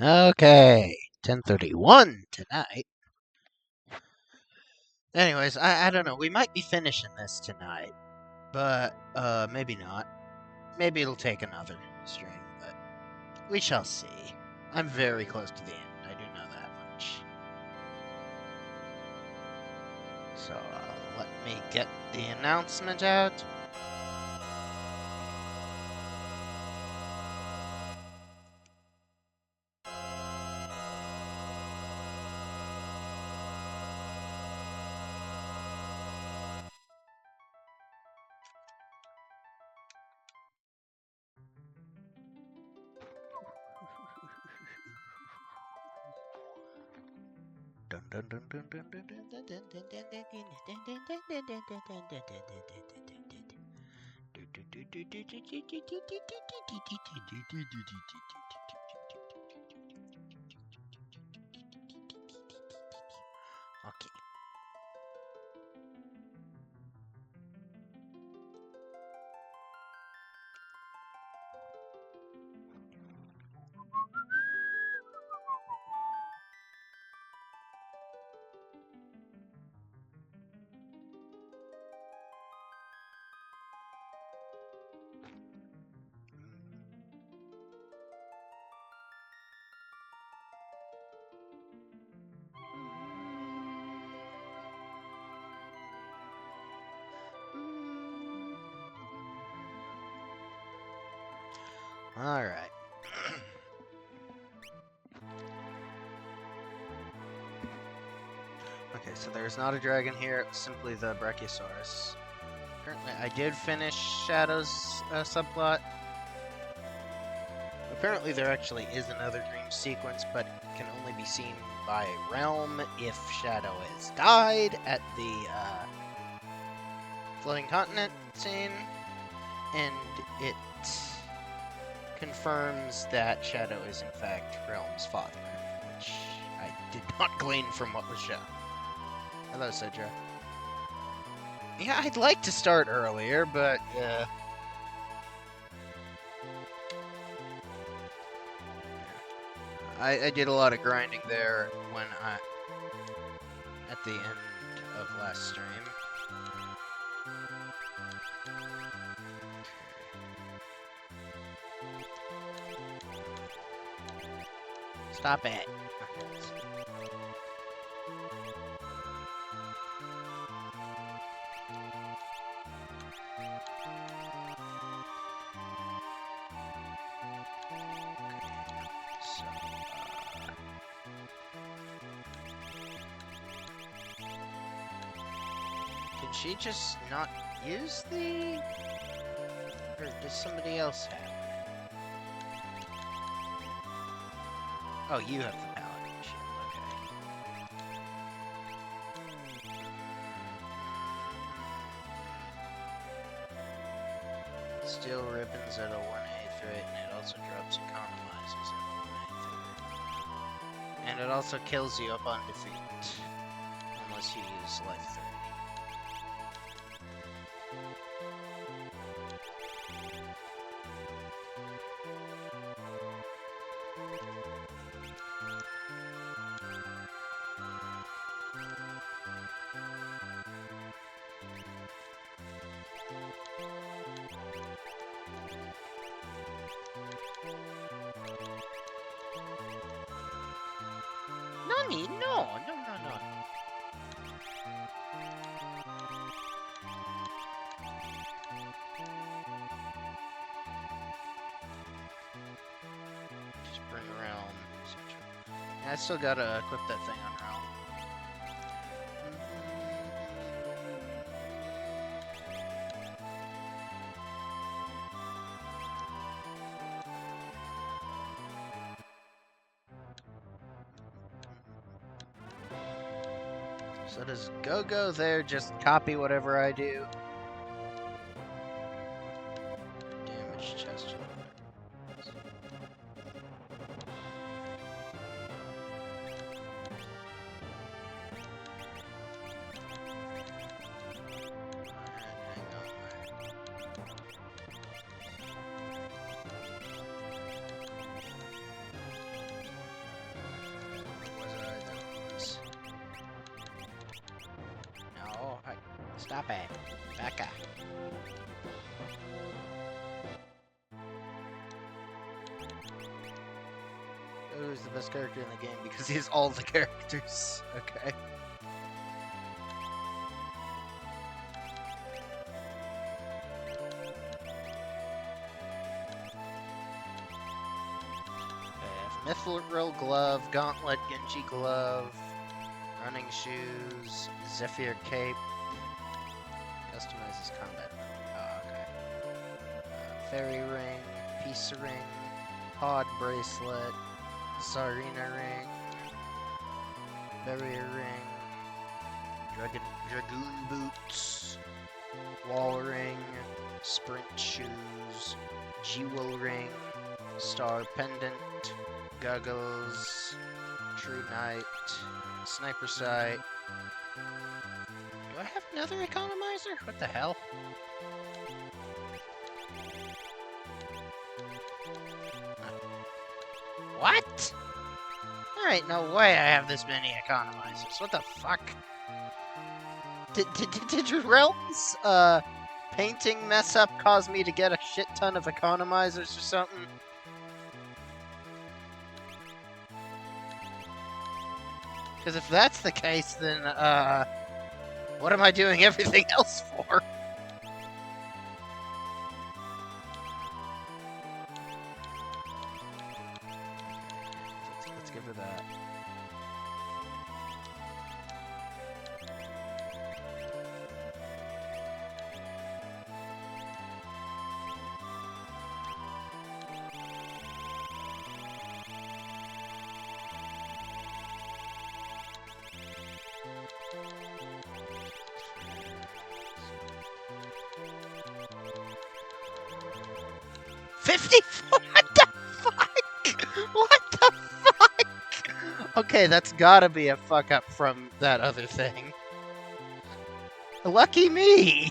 Okay, 10:31 tonight. Anyways, I don't know. We might be finishing this tonight, but maybe not. Maybe it'll take another stream, but we shall see. I'm very close to the end. I do know that much. So let me get the announcement out. Okay. All right. Okay, so there's not a dragon here. It was simply the Brachiosaurus. Apparently, I did finish Shadow's subplot. Apparently, there actually is another dream sequence, but it can only be seen by Realm if Shadow has died at the floating continent scene, and it confirms that Shadow is in fact Realm's father, which I did not glean from what was shown. Hello, Sidra. Yeah, I'd like to start earlier, but I did a lot of grinding there when at the end of last stream. Stop it. Can she just not use the... Or does somebody else have it? Oh, you have the paladin shield, okay. Steel ribbons at a 1/8 rate, and it also drops economizers at a 1/8 rate. And it also kills you upon defeat. Unless you use life 30. Nani? No. Just bring Realm. I still gotta equip that thing on Realm. So does go there just copy whatever I do? Damage chest. Stop it. Becca. Who's the best character in the game? Because he has all the characters. Okay. Mithril Glove, Gauntlet, Genji Glove, Running Shoes, Zephyr Cape, customizes combat mode. Oh, okay. Fairy Ring, Peace Ring, Pod Bracelet, Tsarina Ring, Barrier Ring, Dragoon Boots, Wall Ring, Sprint Shoes, Jewel Ring, Star Pendant, Goggles, True Knight, Sniper Sight. Do I have another economizer? What the hell? What? There ain't no way I have this many economizers. What the fuck? Did your realm's painting mess up cause me to get a shit ton of economizers or something? Because if that's the case, then, what am I doing everything else for? Let's give her that. What the fuck? What the fuck? Okay, that's gotta be a fuck up from that other thing. Lucky me!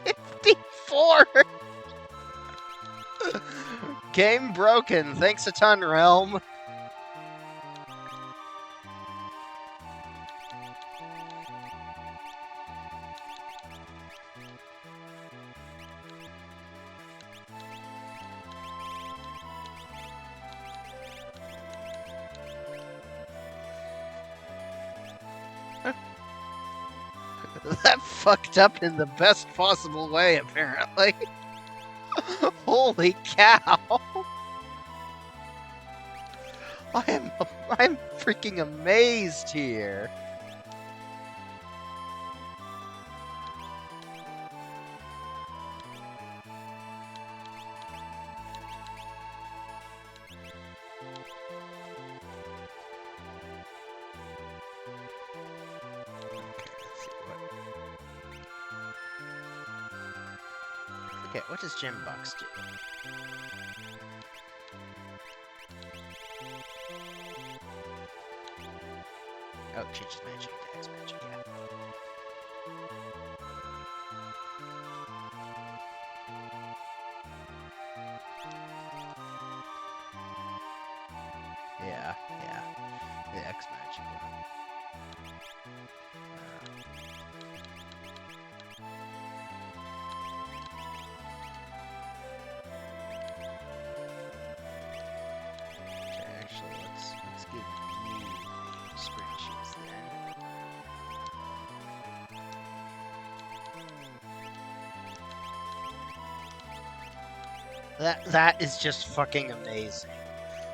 54! Game broken. Thanks a ton, Realm. That fucked up in the best possible way, apparently. Holy cow! I'm freaking amazed here. Okay, what does Gem Box do? Oh, changes magic to X magic, yeah. Yeah, the X magic one. Actually, let's give you the sprint shoes then. That is just fucking amazing.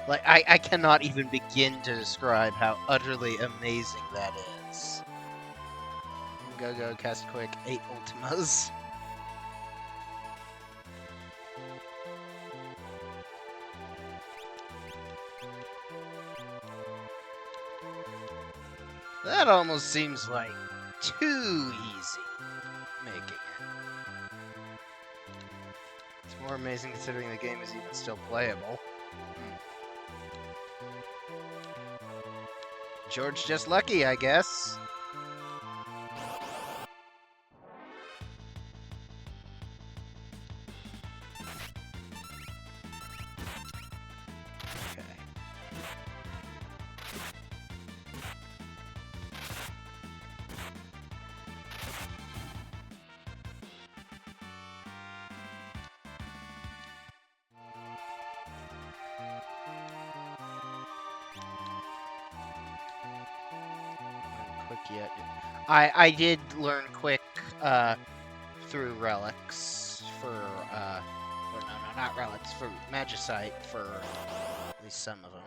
Like, I cannot even begin to describe how utterly amazing that is. Go, cast quick, 8 Ultimas. That almost seems like too easy making it. It's more amazing considering the game is even still playable. George just lucky, I guess. quick yet. I did learn quick through relics for or no, not relics, for magicite for at least some of them.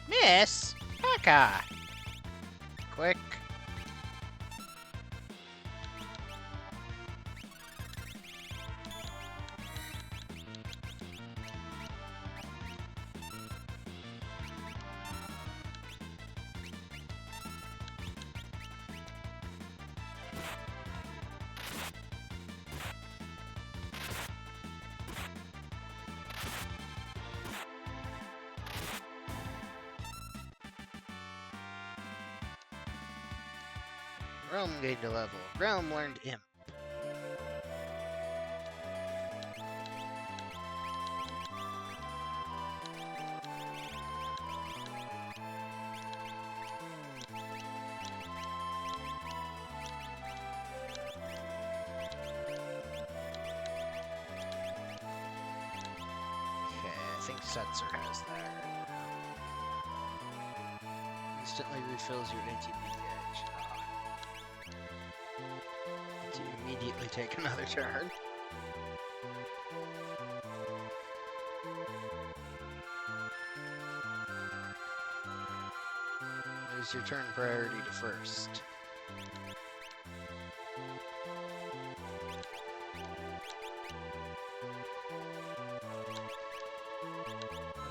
Miss Haka. Quick. Realm gained a level. Realm learned Imp. Okay, I think Setzer has that. Instantly refills your ATB gauge. To immediately take another turn. There's your turn priority to first.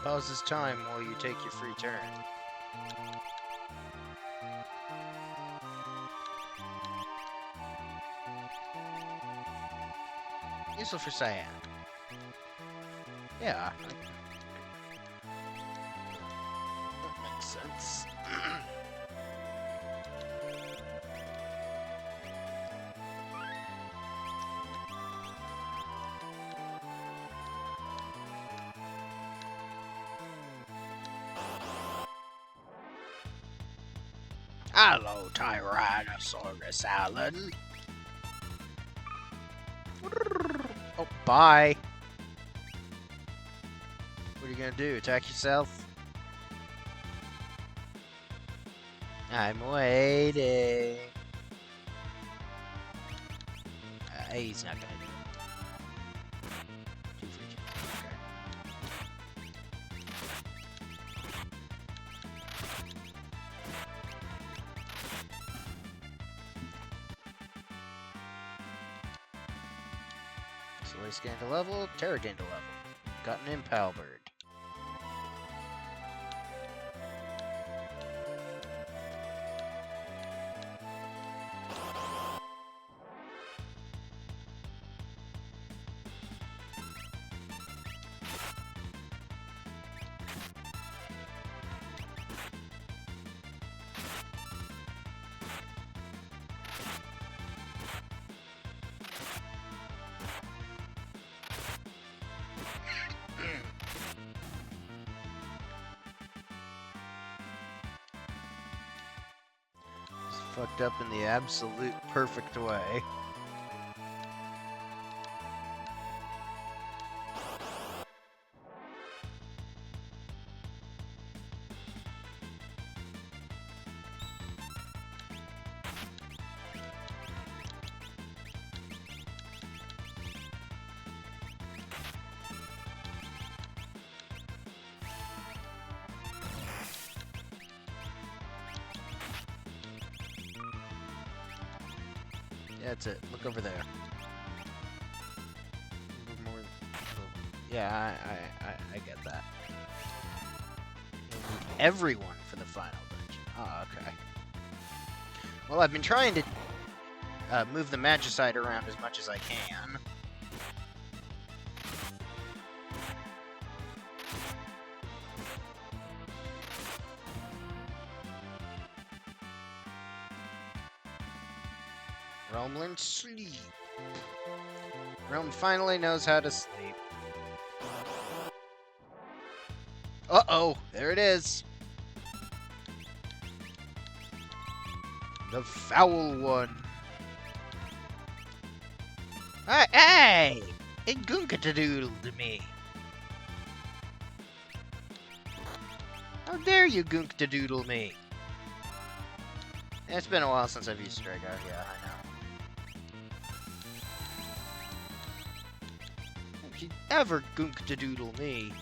Pauses time while you take your free turn. Useful for Cyan. Yeah. That makes sense. Hello, Tyrannosaurus Alan. Oh, bye. What are you gonna do? Attack yourself? I'm waiting. He's not gonna do it. 2 for 2. Okay. Solace gained a level, Terra gained a level. Got an Impal Bird. Fucked up in the absolute perfect way. That's it. Look over there. Yeah, I get that. You'll need everyone for the final dungeon. Oh, okay. Well, I've been trying to move the Magicite around as much as I can. Realm learned sleep. Realm finally knows how to sleep. Uh-oh, there it is. The foul one. Hey! It goonka-doodle to me. How dare you goonka-doodle me? It's been a while since I've used Stragar. Yeah, I know. If you ever goonka-doodle me.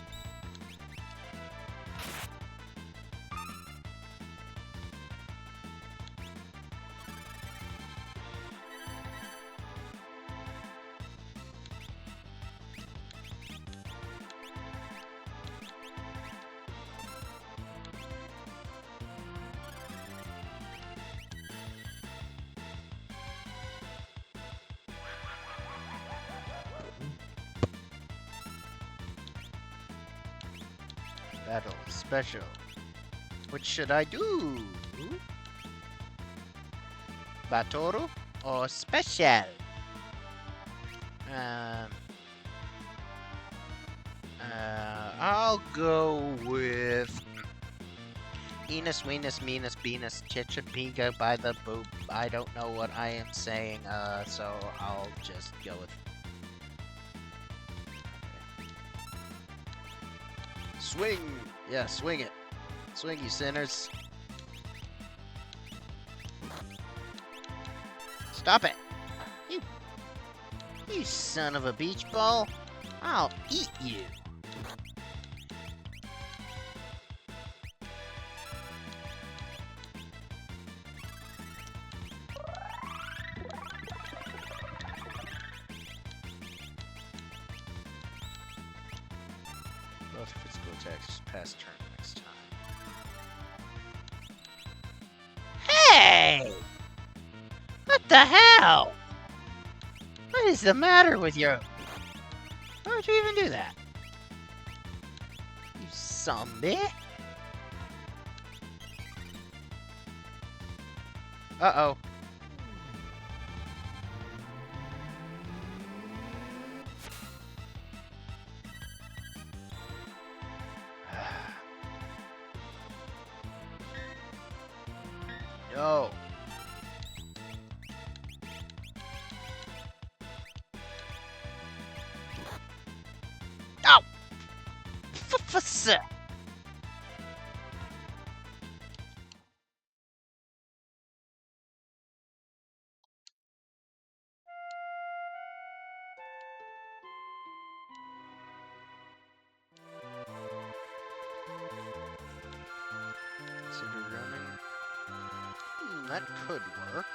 Battle special. What should I do? Batoro or special? I'll go with Enos, Venus, Venus, Venus, Chichipiga by the boop. I don't know what I am saying, so I'll just go with swing! Yeah, swing it. Swing, you sinners. Stop it! You son of a beach ball! I'll eat you! Both physical attacks pass turn next time. Hey! What the hell? What is the matter with you? Why would you even do that? You zombie? Uh-oh. No. Ow! F-f-sir! Consider running. That could work.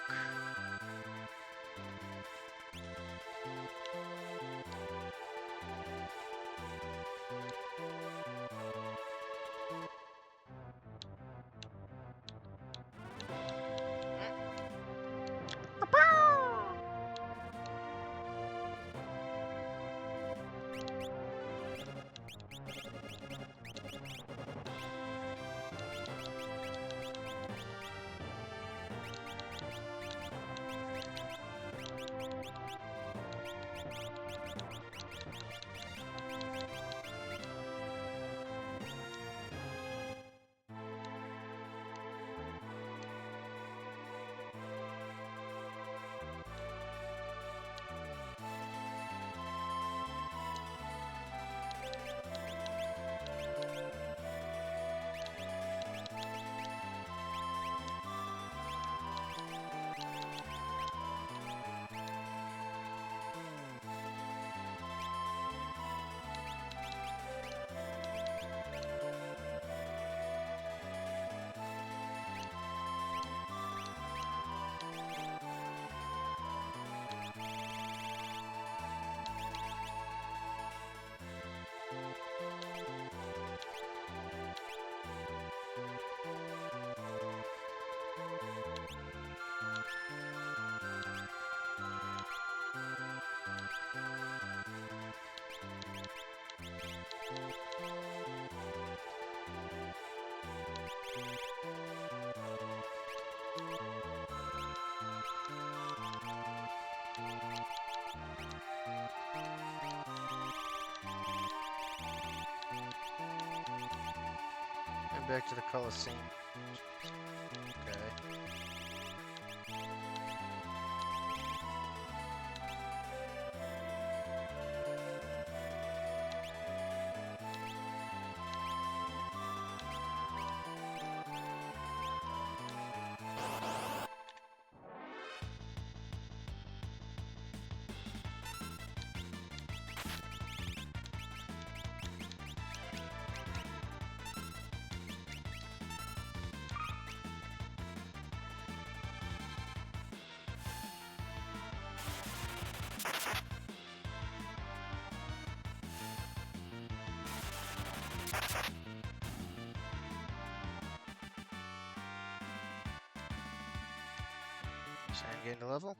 And back to the Colosseum. Okay. Sand gained a level.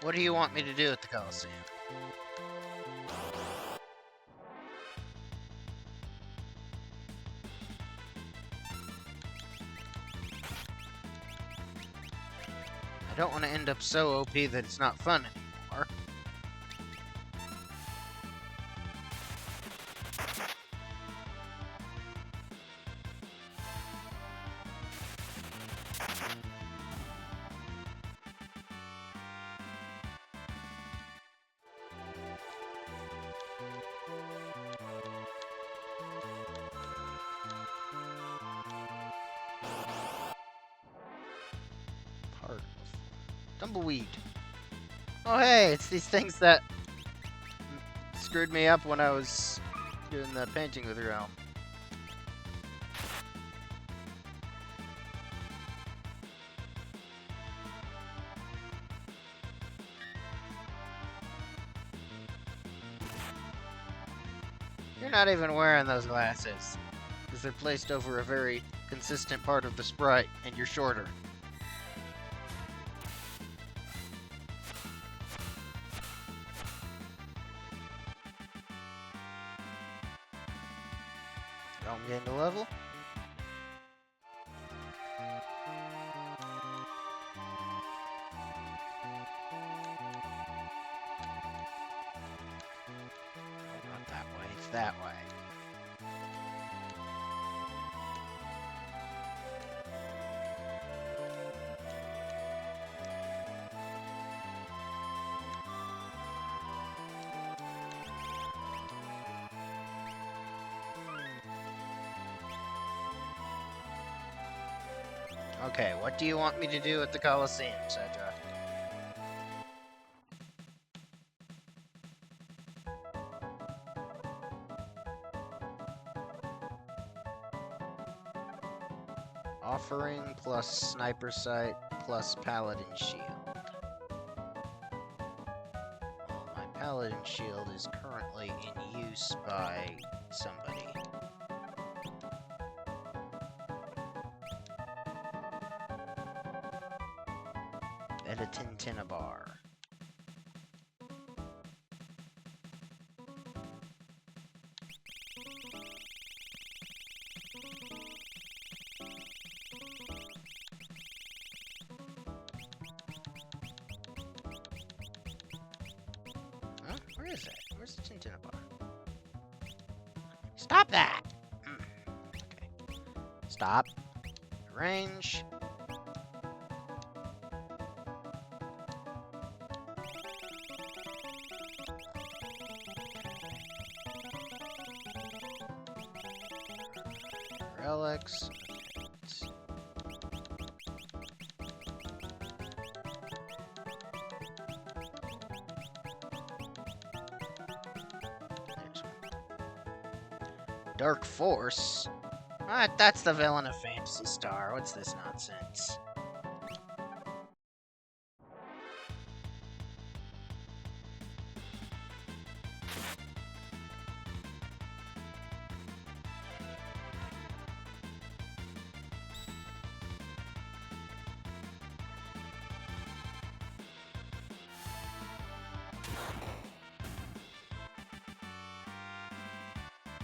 What do you want me to do at the Coliseum? I don't want to end up so OP that it's not fun anymore. Part of Tumbleweed. Oh hey, it's these things that screwed me up when I was doing the painting with Realm. You're not even wearing those glasses, because they're placed over a very consistent part of the sprite, and you're shorter. Realm gained a level. Not that way, it's that way. Okay, what do you want me to do at the Coliseum, Cedra? Offering plus sniper sight plus paladin shield. Well, my paladin shield is currently in use by somebody. At a Tintin bar. Huh? Where is it? Where's the Tintin bar? Stop that! Okay. Stop. Range. Relics. Dark Force? What? That's the villain of Phantasy Star. What's this nonsense?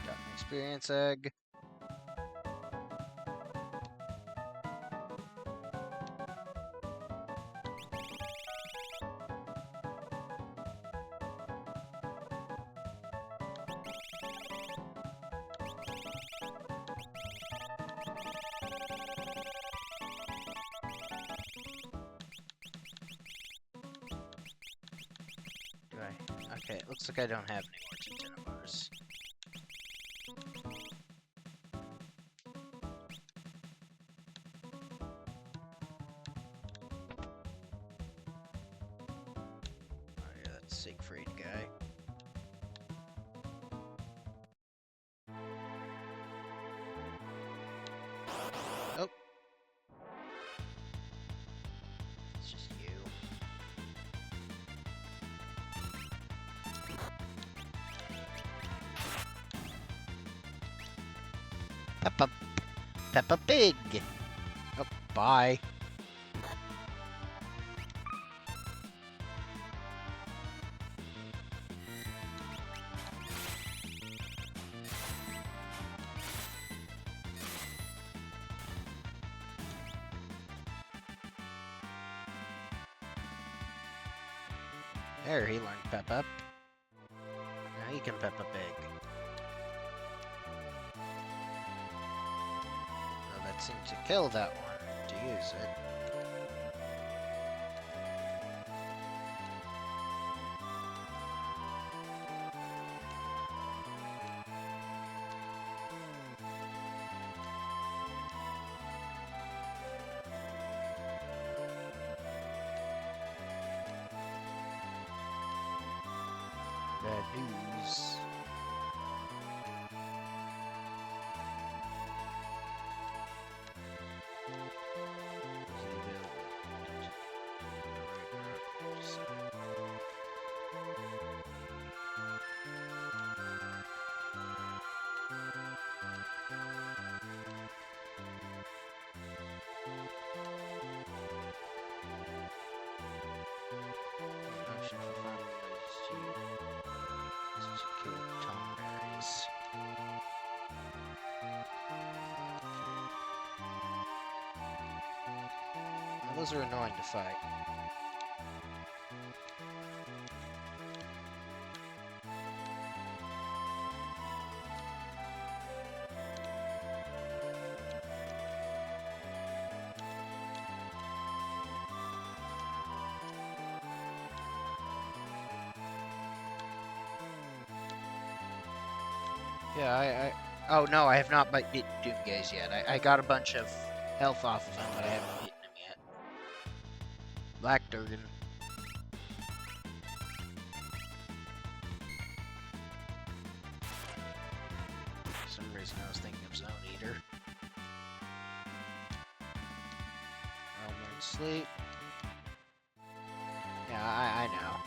Got an experience egg. Okay, it looks like I don't have any more Tintin bars. Siegfried guy. Oh. It's just you. Peppa Pig! Oh, bye. There, he learned Pep Up. Now he can Peppa Pig. Oh, that seemed to kill that one, to use it. Bad news. Those are annoying to fight. Yeah, oh no, I have not beaten Doomgaze yet. I got a bunch of health off of him, but I haven't beaten him yet. Black Durgan. For some reason I was thinking of Zone Eater. Realm Sleep. Yeah, I know.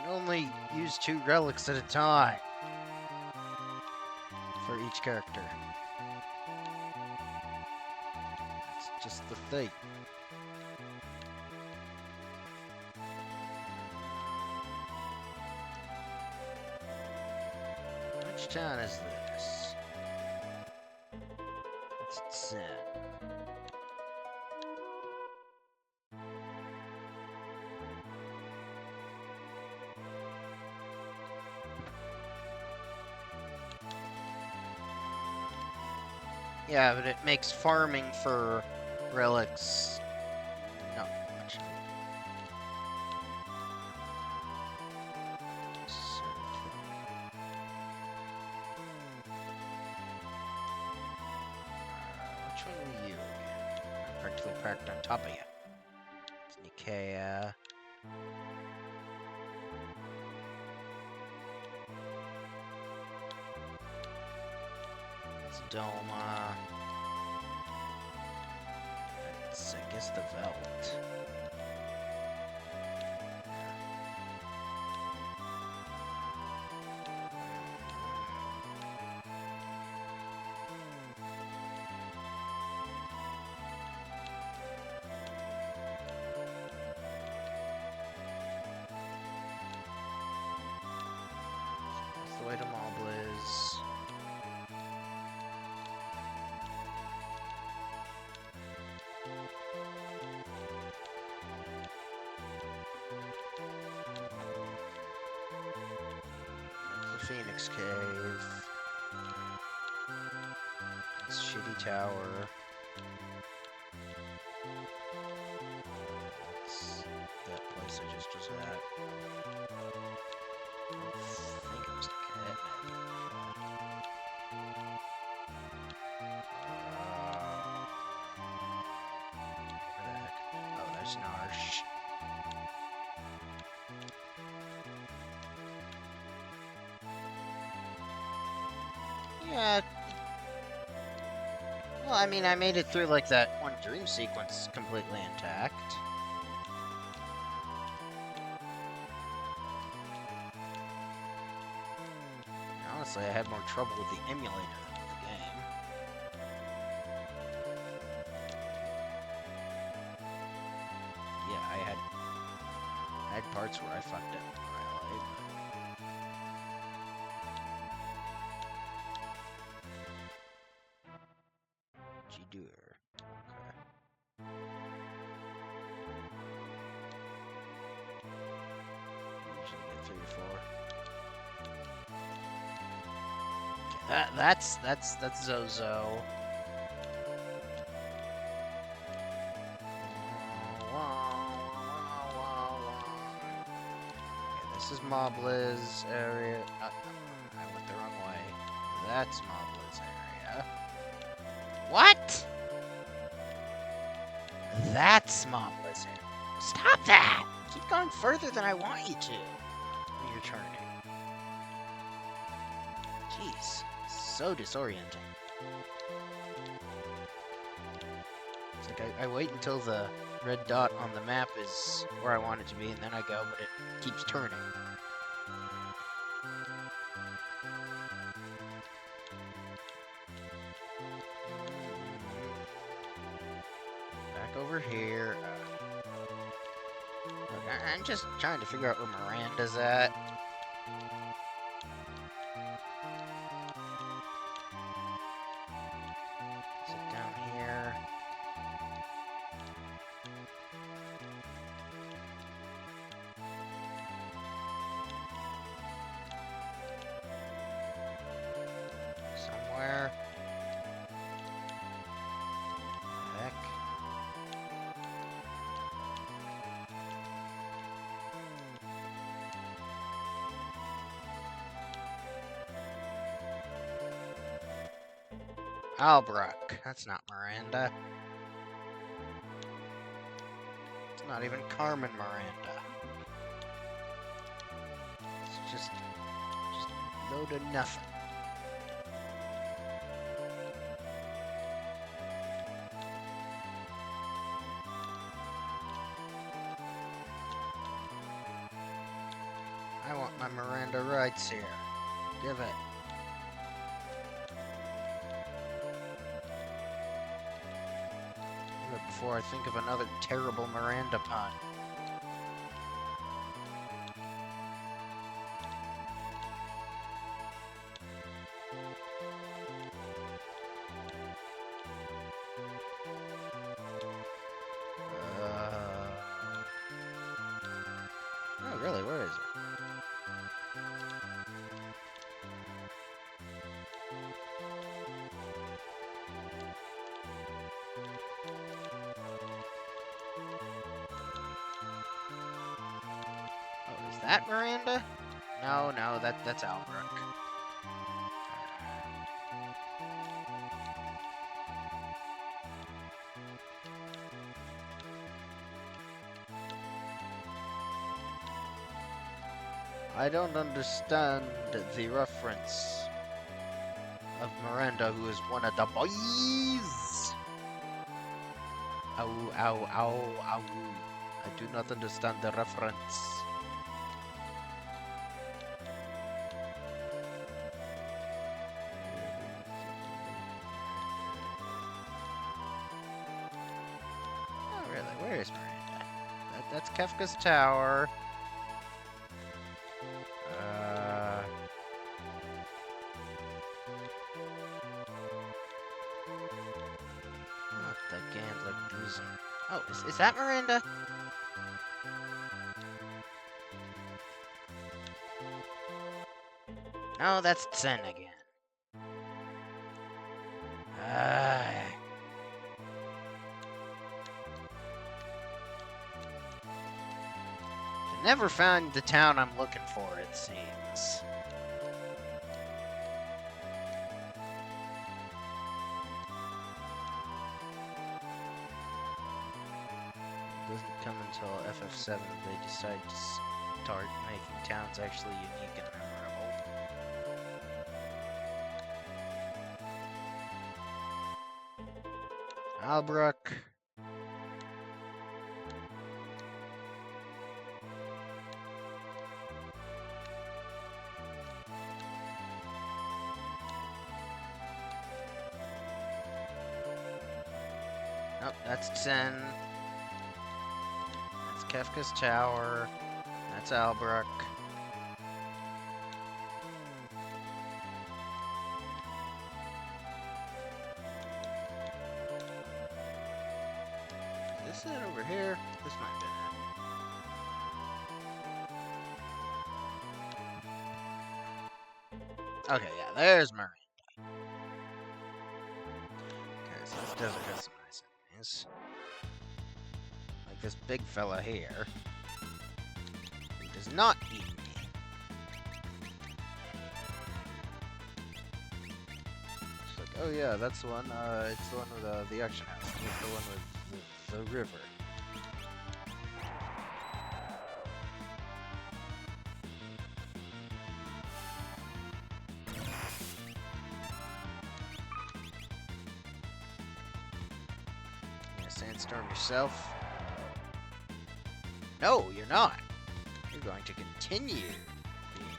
Only use 2 relics at a time for each character. It's just the thing. Which town is this? It's Zen. Yeah, but it makes farming for relics not much. Which one were you again? I'm practically parked on top of you. It's Nikea. It's Doma. It's, I guess, the Velt. That's the way to Mobliz. Phoenix Cave. This shitty tower. That's that place I just was at. I think it was the cat, maybe. Where the heck? Oh, there's Narsh. Yeah. Well, I mean, I made it through, like, that one dream sequence completely intact. Honestly, I had more trouble with the emulator than with the game. Yeah, I had parts where I fucked up royally. G-Dur. Okay. Usually get 3 or 4. That's Zozo. Okay, this is Mobliz area. I went the wrong way. That's Mobliz area. What? That's Mobliz area. Stop that! Keep going further than I want you to when you're turning. Jeez. So disorienting. It's like I wait until the red dot on the map is where I want it to be, and then I go, but it keeps turning. Back over here. Look, I'm just trying to figure out where Miranda's at. Somewhere. Heck. Albrook. That's not Miranda. It's not even Carmen Miranda. It's just a load of nothing. I want my Miranda rights here. Give it. Give it before I think of another terrible Miranda pun. Oh, really? Where is it? Oh, is that Miranda? No, that's Albrook. I don't understand the reference of Miranda, who is one of the boys. Ow, ow, ow, ow. I do not understand the reference. Oh, really? Where is Miranda? That's Kefka's tower. The Gambler Bruiser. Oh, is that Miranda? Oh, that's Tsen again. I can never find the town I'm looking for, it seems. Doesn't come until FF7 they decide to start making towns actually unique and memorable. Albrook. Nope, that's Tsen. That's Kefka's Tower. That's Albrook. Is this it over here? This might be it. Okay, yeah, there's Marin. Okay, so this desert has some nice enemies. Like this big fella here. He does not eat me. It's like, oh yeah, that's the one. It's the one with the auction house. It's the one with the river. Sandstorm yourself? No, you're not. You're going to continue being...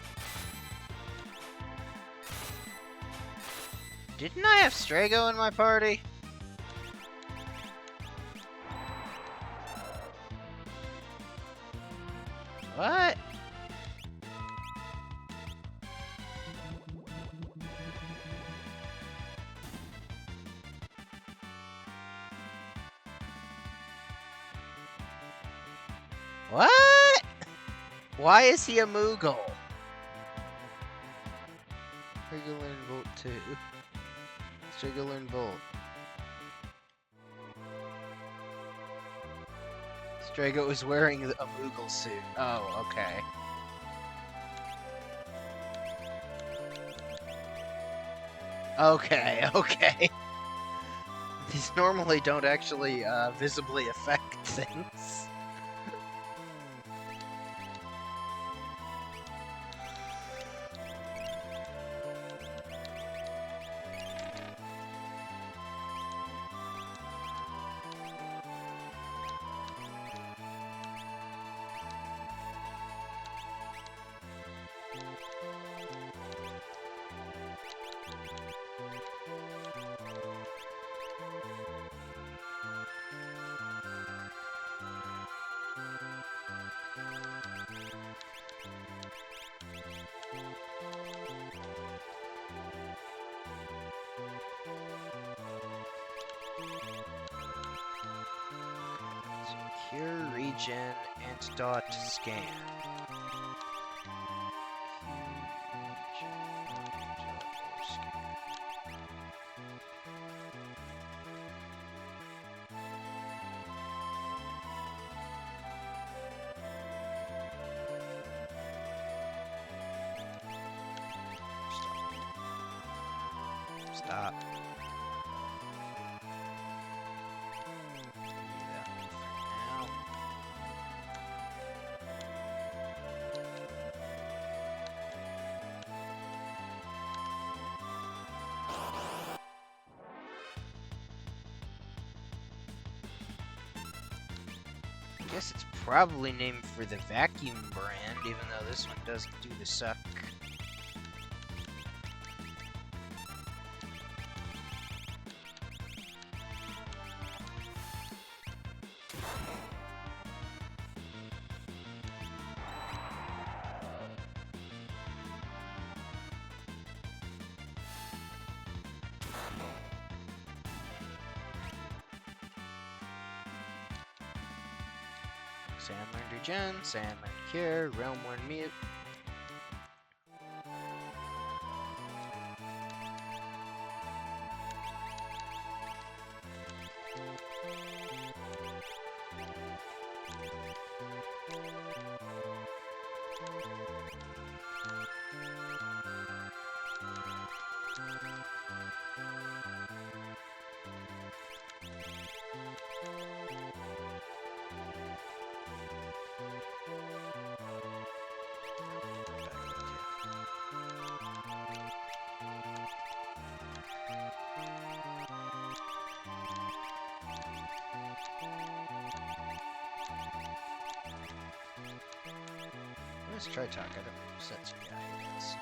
Didn't I have Strago in my party? What? What? Why is he a Moogle? Strago learned Volt 2. Strago learned Volt. Strago is wearing a Moogle suit. Oh, okay. Okay, okay. These normally don't actually visibly affect things. Secure region, antidote, scan. Stop. I guess it's probably named for the vacuum brand, even though this one doesn't do the suck. Sand learned Regen, Sand learned Cure, Realm Worn Mute. Let's try talk. I don't know. Set some guy who does.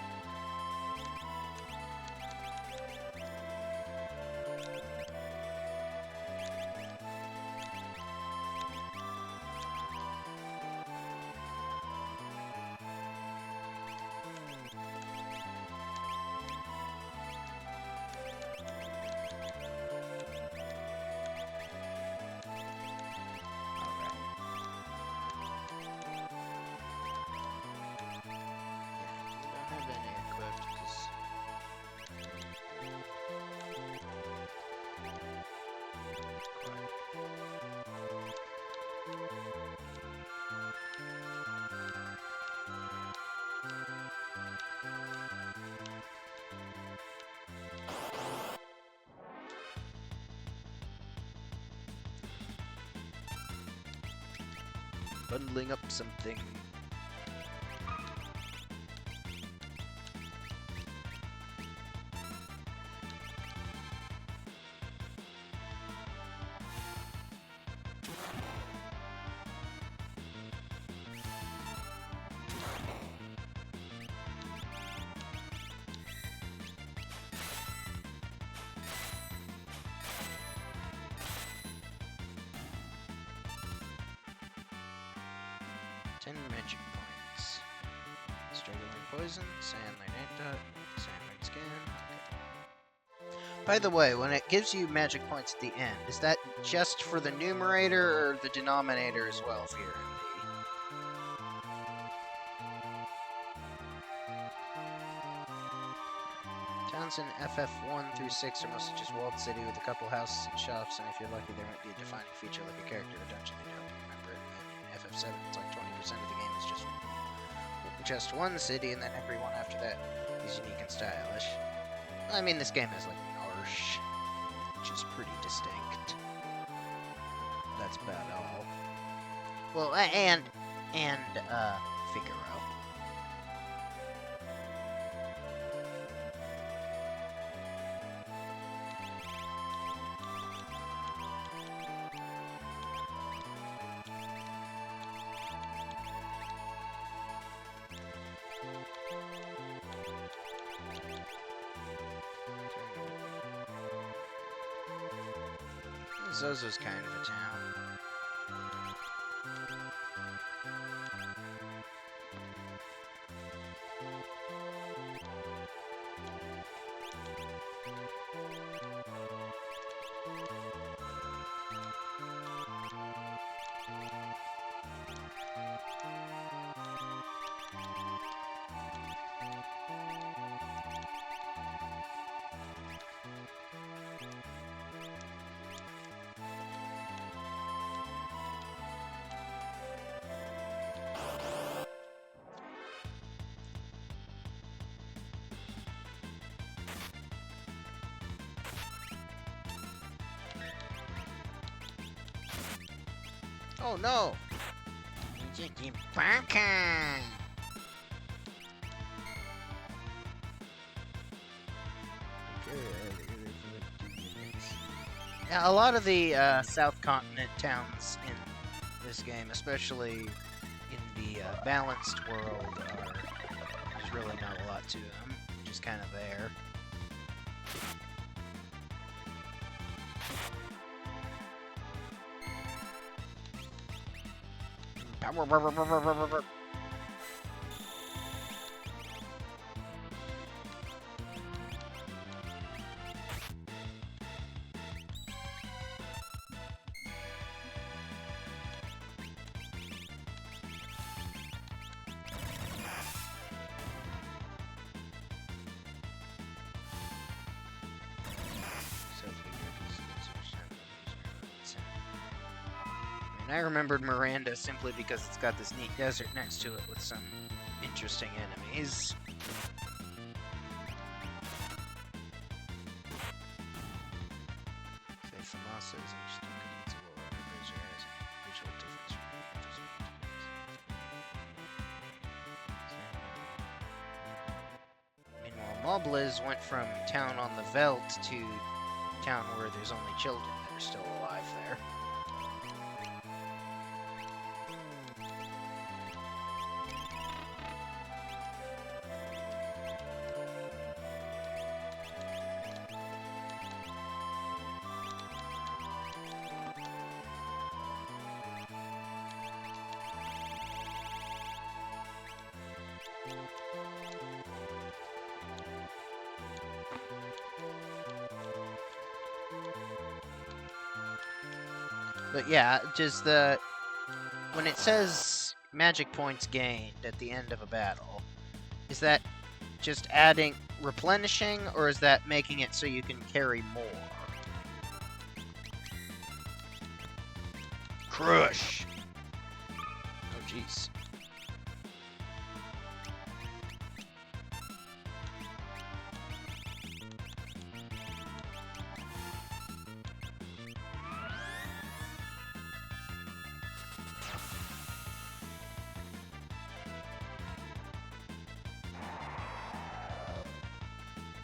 Bundling up something. Magic points. Struggling poison, sand learn antidote, sand learn skin. Okay. By the way, when it gives you magic points at the end, is that just for the numerator or the denominator as well for your MP? Towns in FF1 through 6 are mostly just walled city with a couple houses and shops, and if you're lucky there might be a defining feature like a character or dungeon that help you remember it. And in FF7 it's like 20% of the game is just one city, and then everyone after that is unique and stylish. I mean, this game has like Marsh, which is pretty distinct. That's about all. Well, and Figaro. Zozo's kind of a town. Oh no! Yeah, a lot of the South Continent towns in this game, especially in the balanced world, there's really not a lot to them. Just kind of there. I remembered Miranda simply because it's got this neat desert next to it with some interesting enemies. Meanwhile, Mobliz went from town on the veldt to town where there's only children that are still alive there. But yeah, just when it says magic points gained at the end of a battle, is that just adding, replenishing, or is that making it so you can carry more? Crush! Oh, jeez.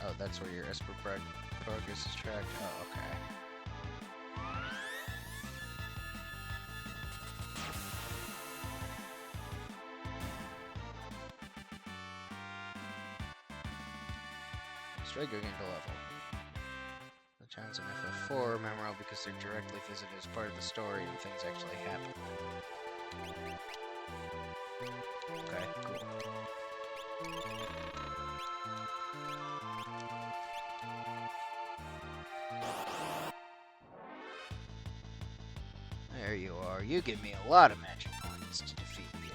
Oh, that's where your Esper progress is tracked? Oh, okay. Strago gained a level. The towns in FF4 are memorable because they're directly visited as part of the story and things actually happen. Okay, cool. There you are. You give me a lot of magic points to defeat you.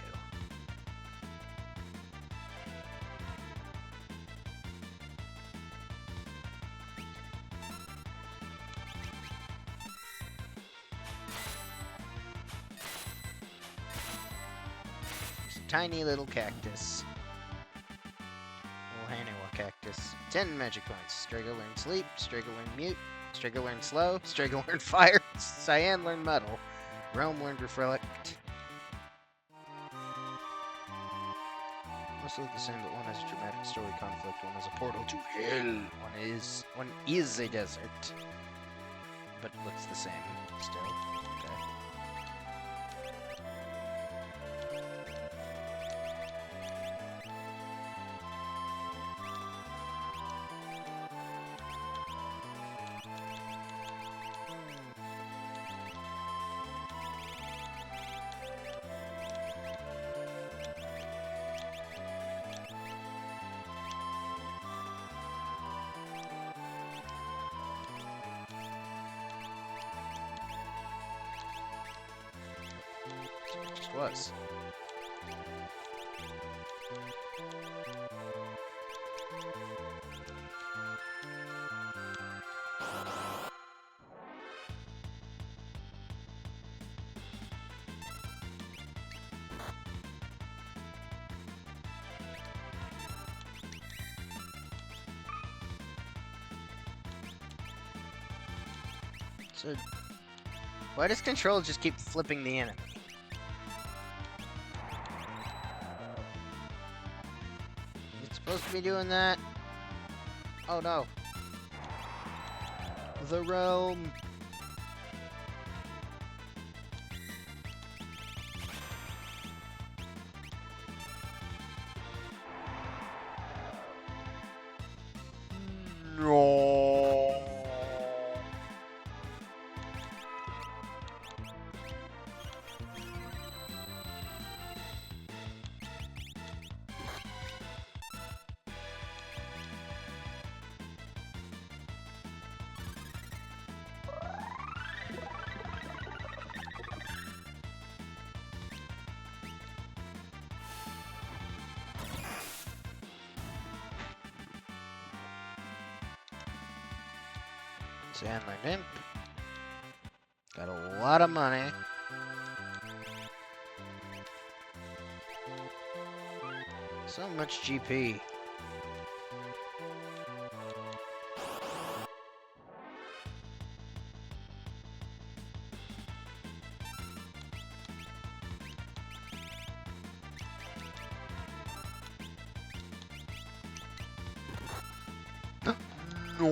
Just a tiny little cactus. Little Haniwa cactus. 10 magic points. Strago learned sleep. Strago learned mute. Strago learned slow. Strago learned fire. Cyan learned metal. Realm learned reflect. Most look the same, but one has a dramatic story conflict, one has a portal to hell, one is a desert. But looks the same still. Okay. It just was. So, why does Control just keep flipping the enemy? It's supposed to be doing that. Oh no. The realm. No. Sandler Imp. Got a lot of money. So much GP. No.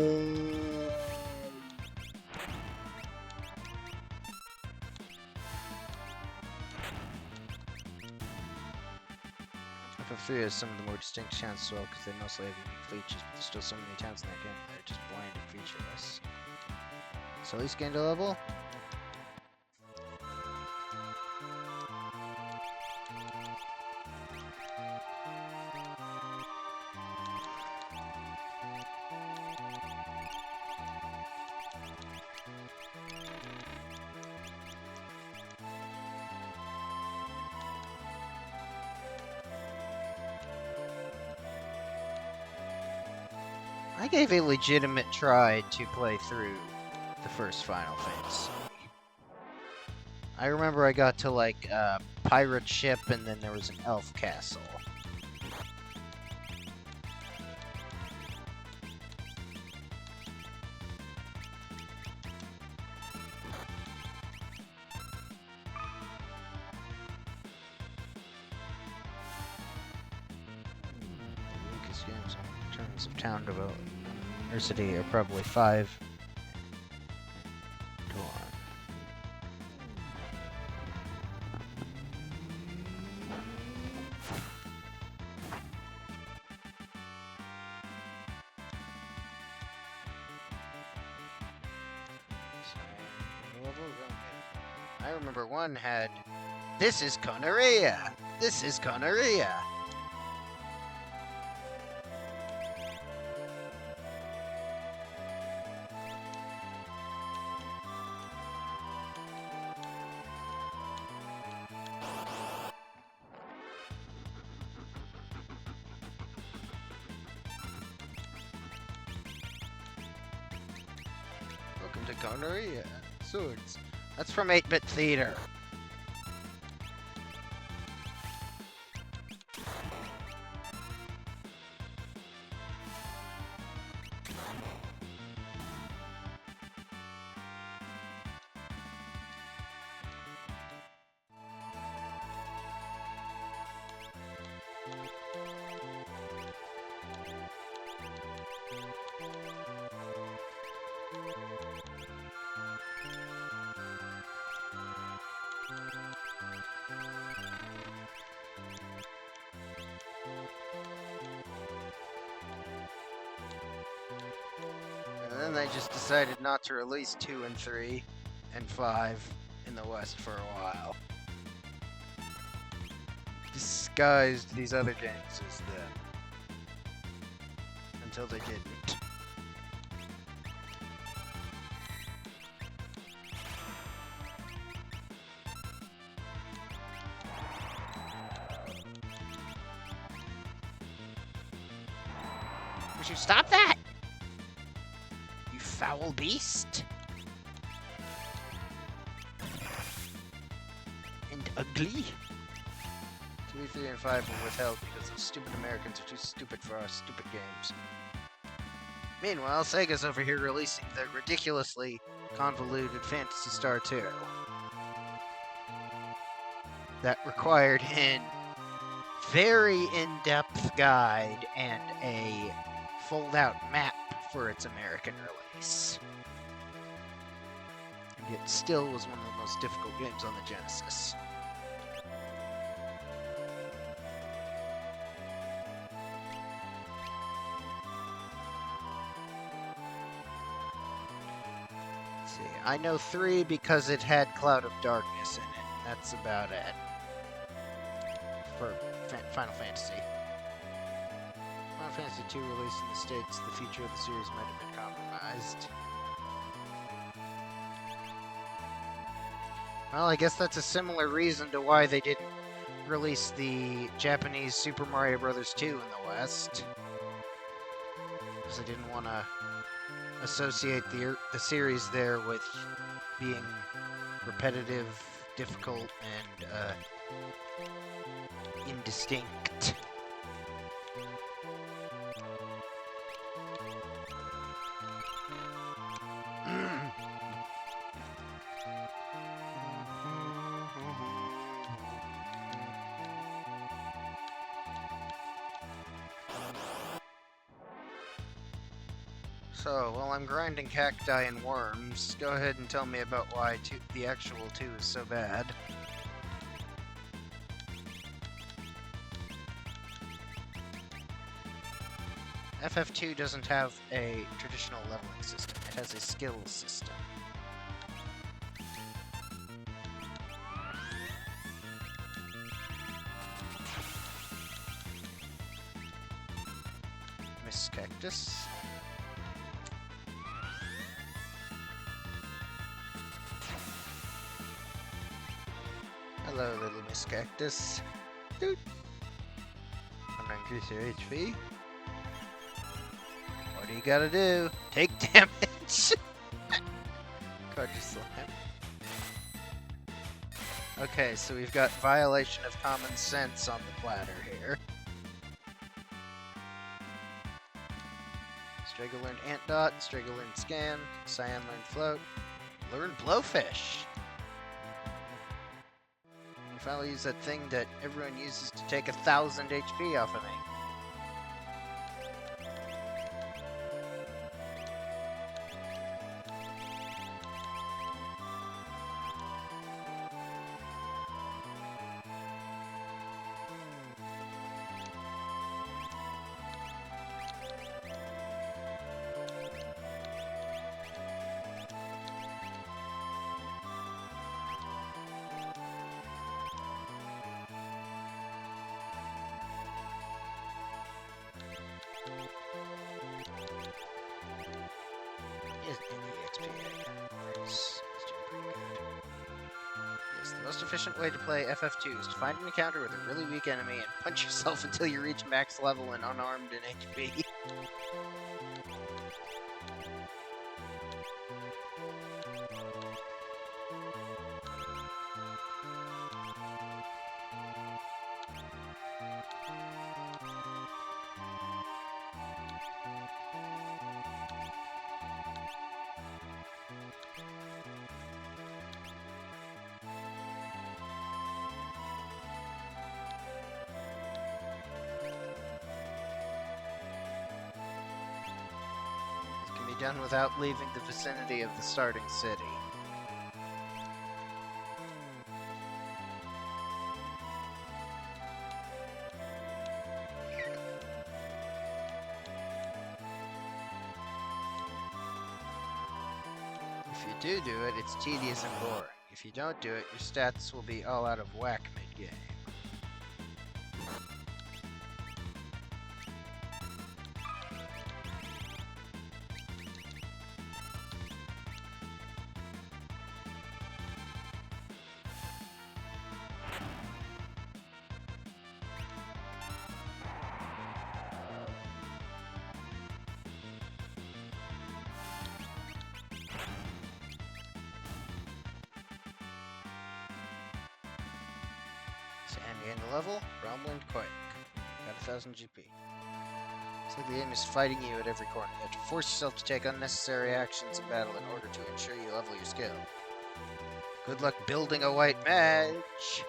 FF3 has some of the more distinct towns as well, because they mostly have unique features, but there's still so many towns in that game that are just bland and featureless. So at least gained a level? gave a legitimate try to play through the first Final Fantasy. I remember I got to, like, a pirate ship, and then there was an elf castle. Lucas games in terms of town diversity are probably 5 to 1. I remember one had, "This is Conaria! This is Conaria!" Welcome to Conaria. Swords. That's from 8-Bit Theater. And then they just decided not to release 2 and 3 and 5 in the West for a while. Disguised these other games as them. Until they didn't. Would you stop that? You foul beast. And ugly. 2, 3, and 5 were withheld because the stupid Americans are too stupid for our stupid games. Meanwhile, Sega's over here releasing the ridiculously convoluted Phantasy Star 2. That required a very in-depth guide and a fold-out map for its American release. And it still was one of the most difficult games on the Genesis. Let's see, I know 3 because it had Cloud of Darkness in it. That's about it. For Final Fantasy. Final Fantasy II released in the States, the future of the series might have been compromised. Well, I guess that's a similar reason to why they didn't release the Japanese Super Mario Bros. 2 in the West. Because they didn't want to associate the series there with being repetitive, difficult, and indistinct. So, while I'm grinding cacti and worms, go ahead and tell me about why the actual 2 is so bad. FF2 doesn't have a traditional leveling system, it has a skill system. Miss Cactus. Hello, little Miss Cactus. Doot. I'm gonna increase your HP. do you gotta do? Take damage! Card you slam. Okay, so we've got violation of common sense on the platter here. Strago learned Ant Dot, Strago learned Scan, Cyan learned Float, learned Blowfish. We finally use that thing that everyone uses to take 1,000 HP off of me. Yes, the most efficient way to play FF2 is to find an encounter with a really weak enemy and punch yourself until you reach max level and unarmed in HP. Done without leaving the vicinity of the starting city. If you do it, it's tedious and boring. If you don't do it, your stats will be all out of whack mid-game. And gain the level, Bromland Quake. Got 1,000 GP. It's like the game is fighting you at every corner. You have to force yourself to take unnecessary actions in battle in order to ensure you level your skill. Good luck building a white mage!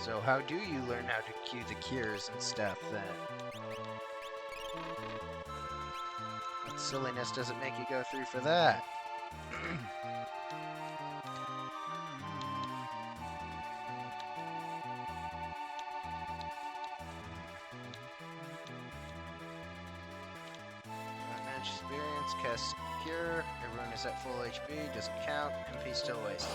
So how do you learn how to cue the cures and stuff then? What silliness does it make you go through for that? Manage experience, cast cure, everyone is at full HP, doesn't count, MP still wasted.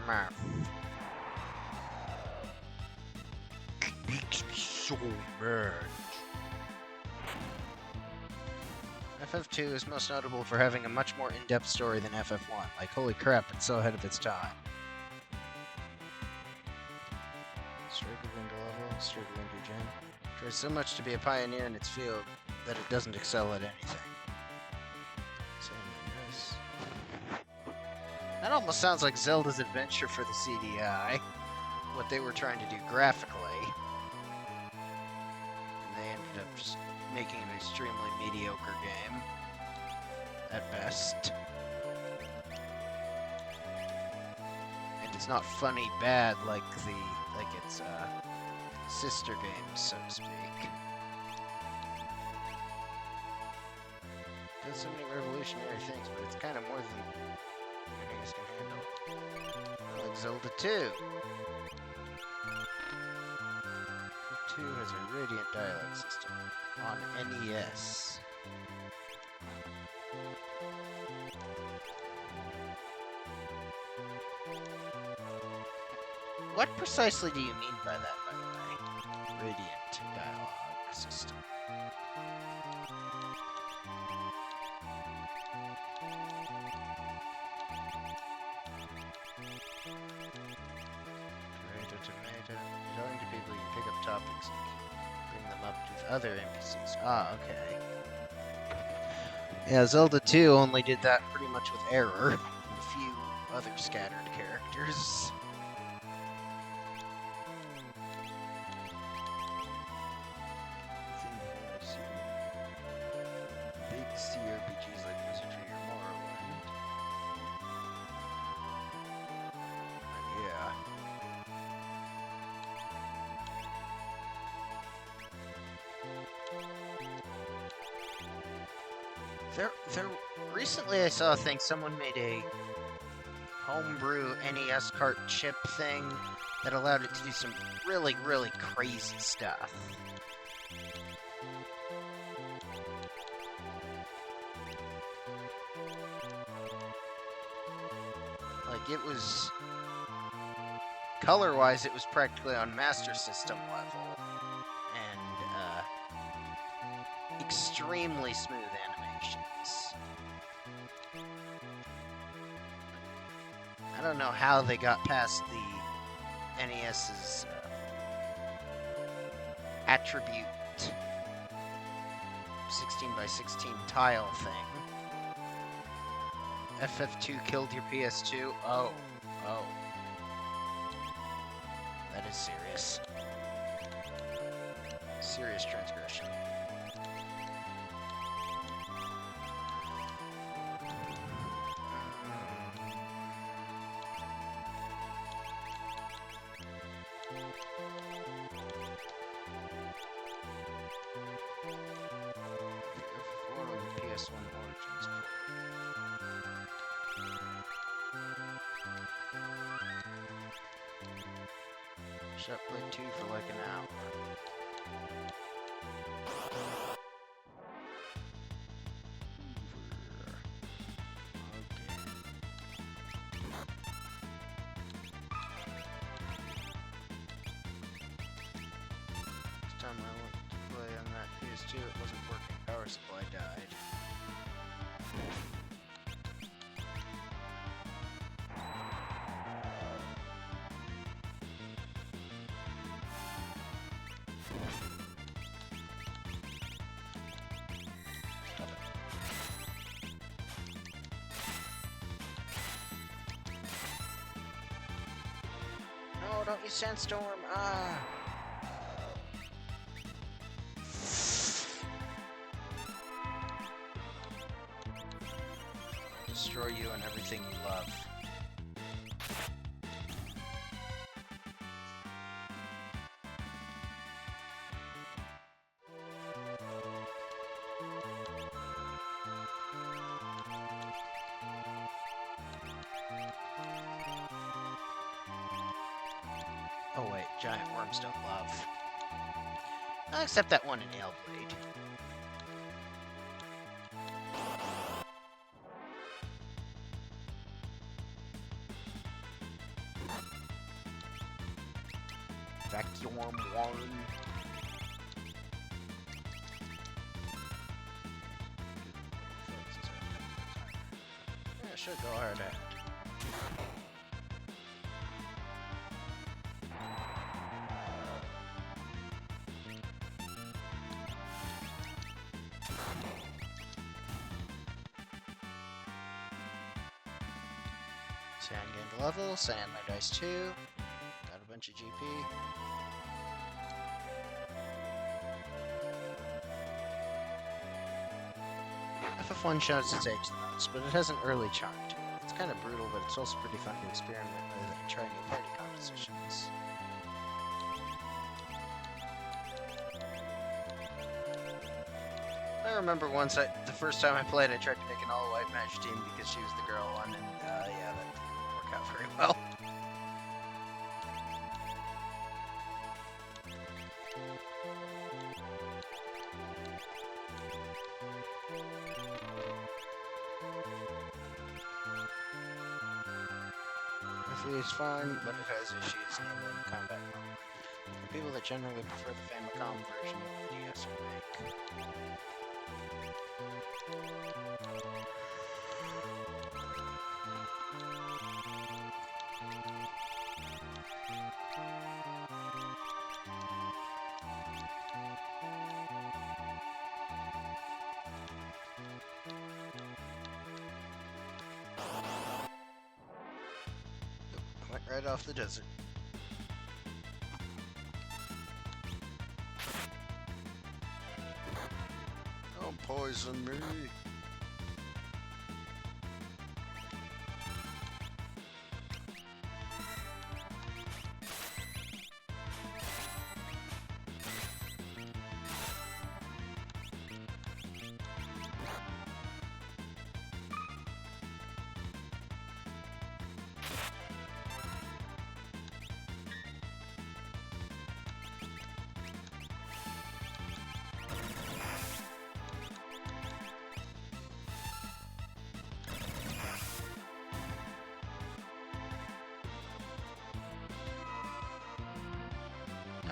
Murph. Makes me so mad. FF2 is most notable for having a much more in-depth story than FF1. Like, holy crap, it's so ahead of its time. Struggling to level, struggling to gen. Tries so much to be a pioneer in its field that it doesn't excel at anything. That almost sounds like Zelda's Adventure for the CDI. What they were trying to do graphically. And they ended up just making an extremely mediocre game. At best. And it's not funny bad like it's sister games, so to speak. Does so many revolutionary things, but it's kind of more than NES can handle. Like Zelda 2. 2 has a radiant dialogue system on NES. What precisely do you mean by that, by the way? Radiant dialogue system. Tomato. Talking to people, you can pick up topics and bring them up with other NPCs. Ah, okay. Yeah, Zelda 2 only did that pretty much with Error and a few other scattered characters. Big CRPGs like Wizardry or Morrowind. Yeah. There. Recently, I saw a thing. Someone made a homebrew NES cart chip thing that allowed it to do some really, really crazy stuff. Like it was color-wise, it was practically on Master System level, and extremely smooth animations. I don't know how they got past the NES's attribute 16 by 16 tile thing. FF2 killed your PS2? Oh. That is serious. Serious transgression. PS1 Origins. Shut play 2 for like an hour. Last time I went to play on that PS2, it wasn't working. Power supply died. No, don't use Sandstorm! Ah! Destroy you and everything you love. Oh wait, giant worms don't love. Except that one in Hellblade. Vacuum worm. Yeah, should go hard at. Sand gained level, sand my dice 2. Got a bunch of GP. FF1 shows its age the most, but it has an early charm to it. It's kind of brutal, but it's also pretty fun to experiment with and try new party compositions. remember once, the first time I played, I tried to make an all-white match team because she was the girl one, and yeah, that didn't work out very well. It's fine, but it has issues in combat mode. For people that generally prefer the Famicom version of the DS remake. Went right off the desert. Don't poison me.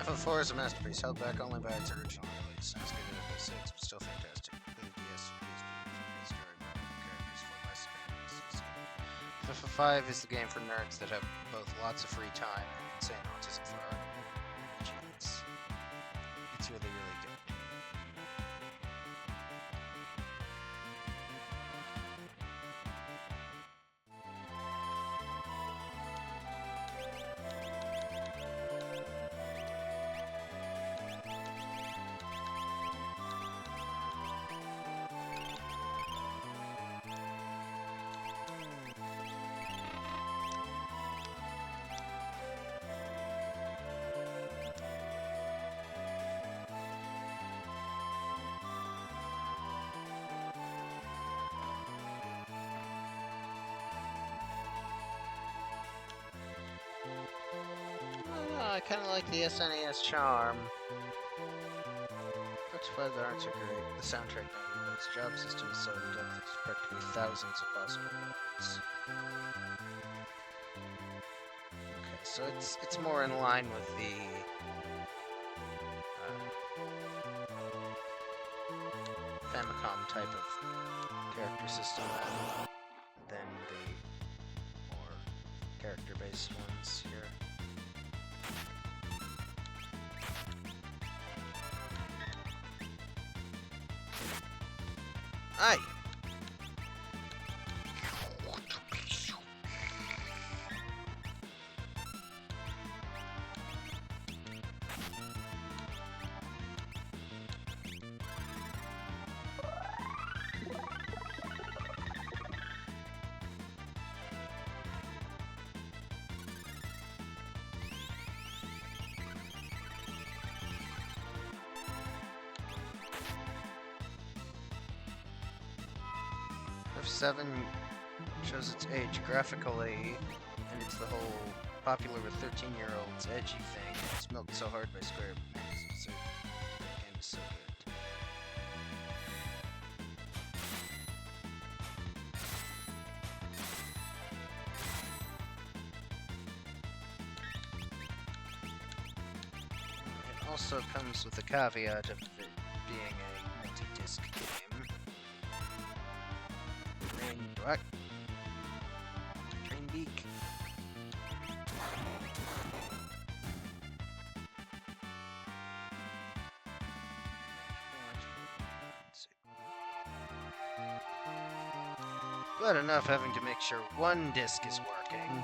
FF4 is a masterpiece, held back only by its original release. As good as FF6, but still fantastic. The DS, PSP, story characters for less experiences. FF5 is the game for nerds that have both lots of free time and insane autism for art. It's really, really good. I kind of like the SNES charm. That's why they aren't so great. The soundtrack, but its job system is so in-depth, there's practically thousands of possible modes. Okay, so it's more in line with the Famicom type of character system than the more character-based ones here. Aye. F7 shows its age graphically, and it's the whole popular with 13-year-olds edgy thing. It's milked so hard by Square, man, it's dessert. That game is so good. It also comes with the caveat of it being a multi-disc game. What? Train beak. But enough having to make sure one disc is working.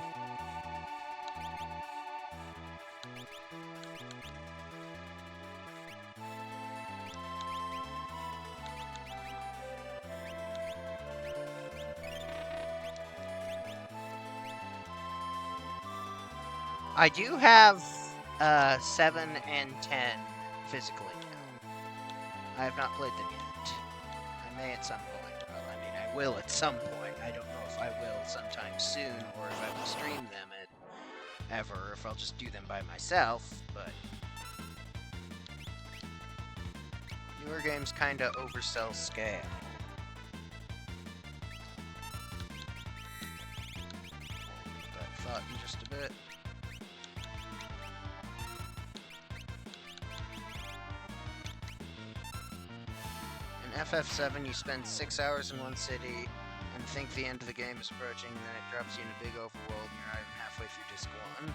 I do have 7 and 10 physically now. I have not played them yet. may at some point. Well, I mean, I will at some point. I don't know if I will sometime soon, or if I will stream them ever, or if I'll just do them by myself, but... newer games kinda oversell scale. Hold that thought in just a bit. In FF7, you spend 6 hours in one city and think the end of the game is approaching, and then it drops you in a big overworld and you're not even halfway through Disc 1.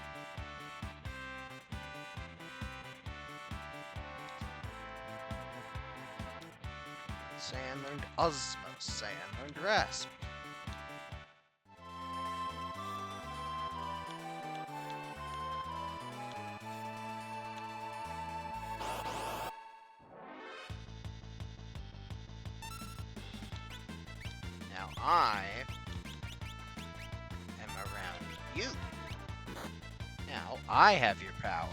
Sam learned Osmos. Sam learned Rasp. Now I am around you. Now I have your power.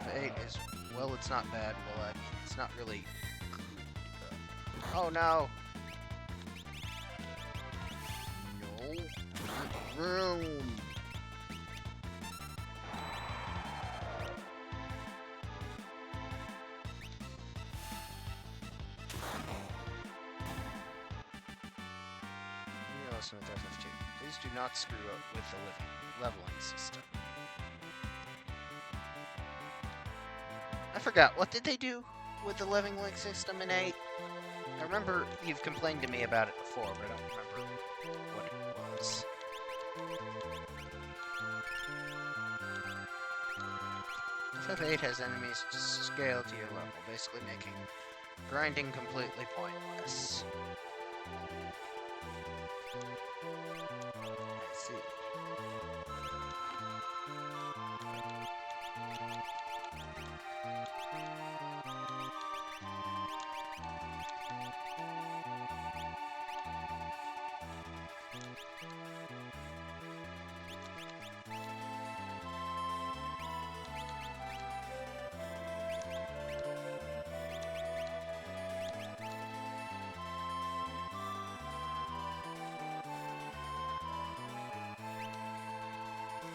F8 is, well, it's not bad. Well, I mean, it's not really good. Oh no! No, not room. Listen with FF2. Please do not screw up with the leveling system. I forgot, what did they do with the leveling system in 8? I remember you've complained to me about it before, but I don't remember what it was. FF8 has enemies to scale to your level, basically making grinding completely pointless. I see.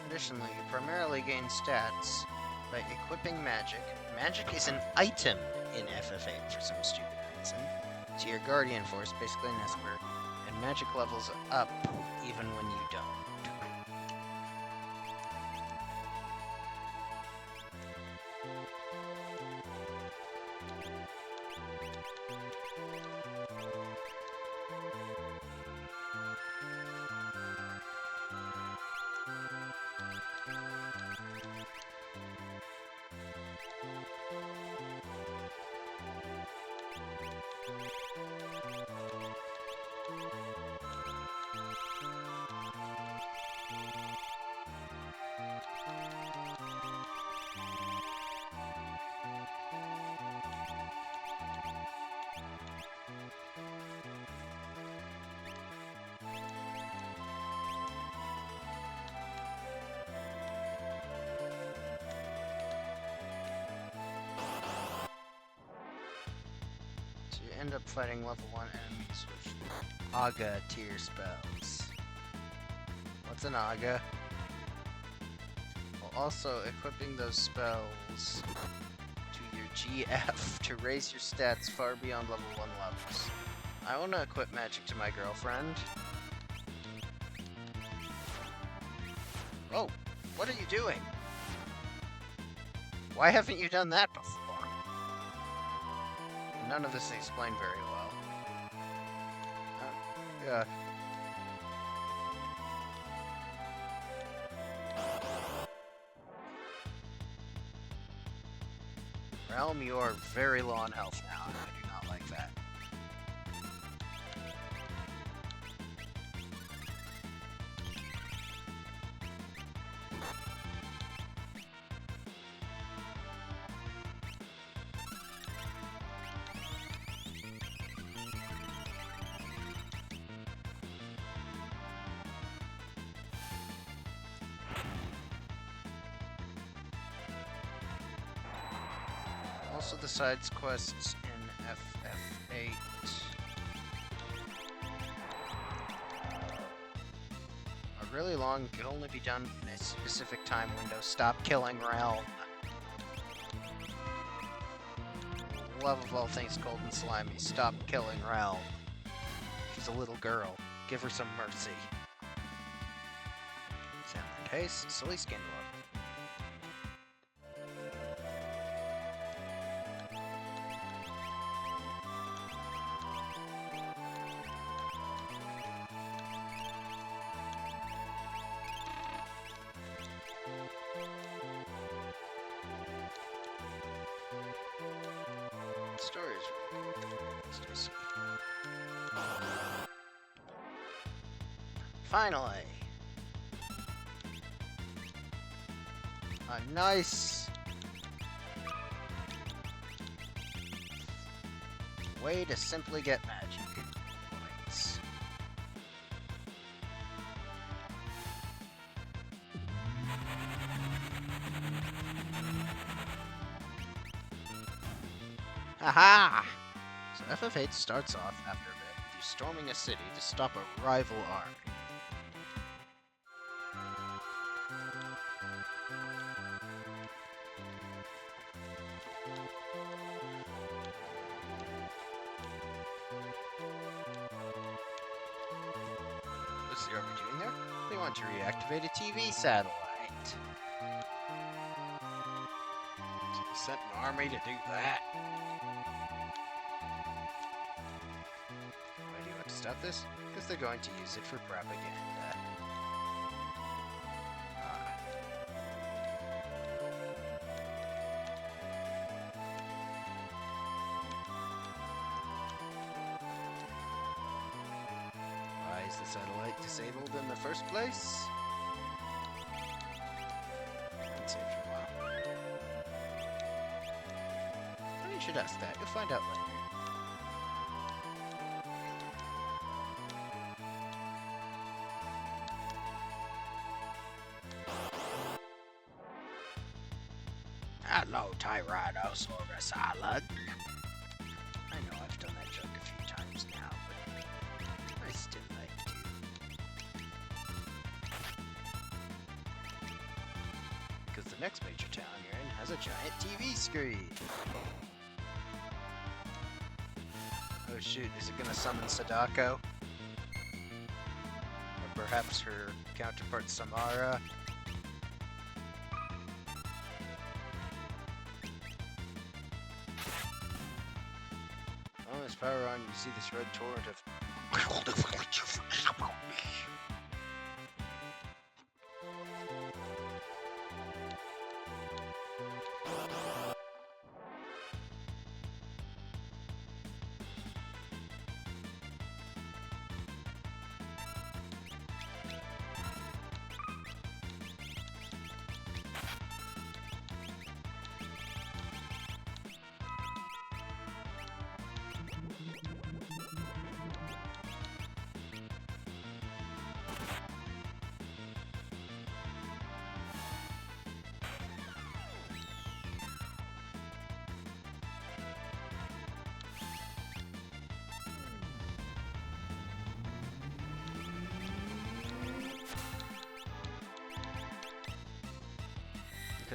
Additionally, you primarily gain stats by equipping magic. Magic is an item in FF8 for some stupid reason. To your Guardian Force, basically an Esper, and magic levels up even when you don't. End up fighting level 1 enemies with Aga tier spells. What's an Aga? While also equipping those spells to your GF to raise your stats far beyond level 1 levels. I want to equip magic to my girlfriend. Oh, what are you doing? Why haven't you done that before? None of this is explained very well. Yeah. Realm, you are very low on health now, and I do not like that. Also the sides quests in FF8. Are really long, can only be done in a specific time window. Stop killing Realm. Love of all things cold and slimy. Stop killing Realm. She's a little girl. Give her some mercy. Sandland Haste, Silly Skin Love. Stories. Finally! A nice way to simply get magic points. Haha! So FF8 starts off after a bit with you storming a city to stop a rival army. What's the army doing there? They want to reactivate a TV satellite. So you sent an army to do that? Why do you want to stop this? Because they're going to use it for propaganda. Why is the satellite disabled in the first place? Been saved for a while. Well, you should ask that. You'll find out later. Hello, Tyrannosaurus Salad. I know I've done that joke a few times now, but I still like to. Because the next major town you're in has a giant TV screen. Oh shoot, is it gonna summon Sadako? Or perhaps her counterpart Samara? This power on, you see this red torrent of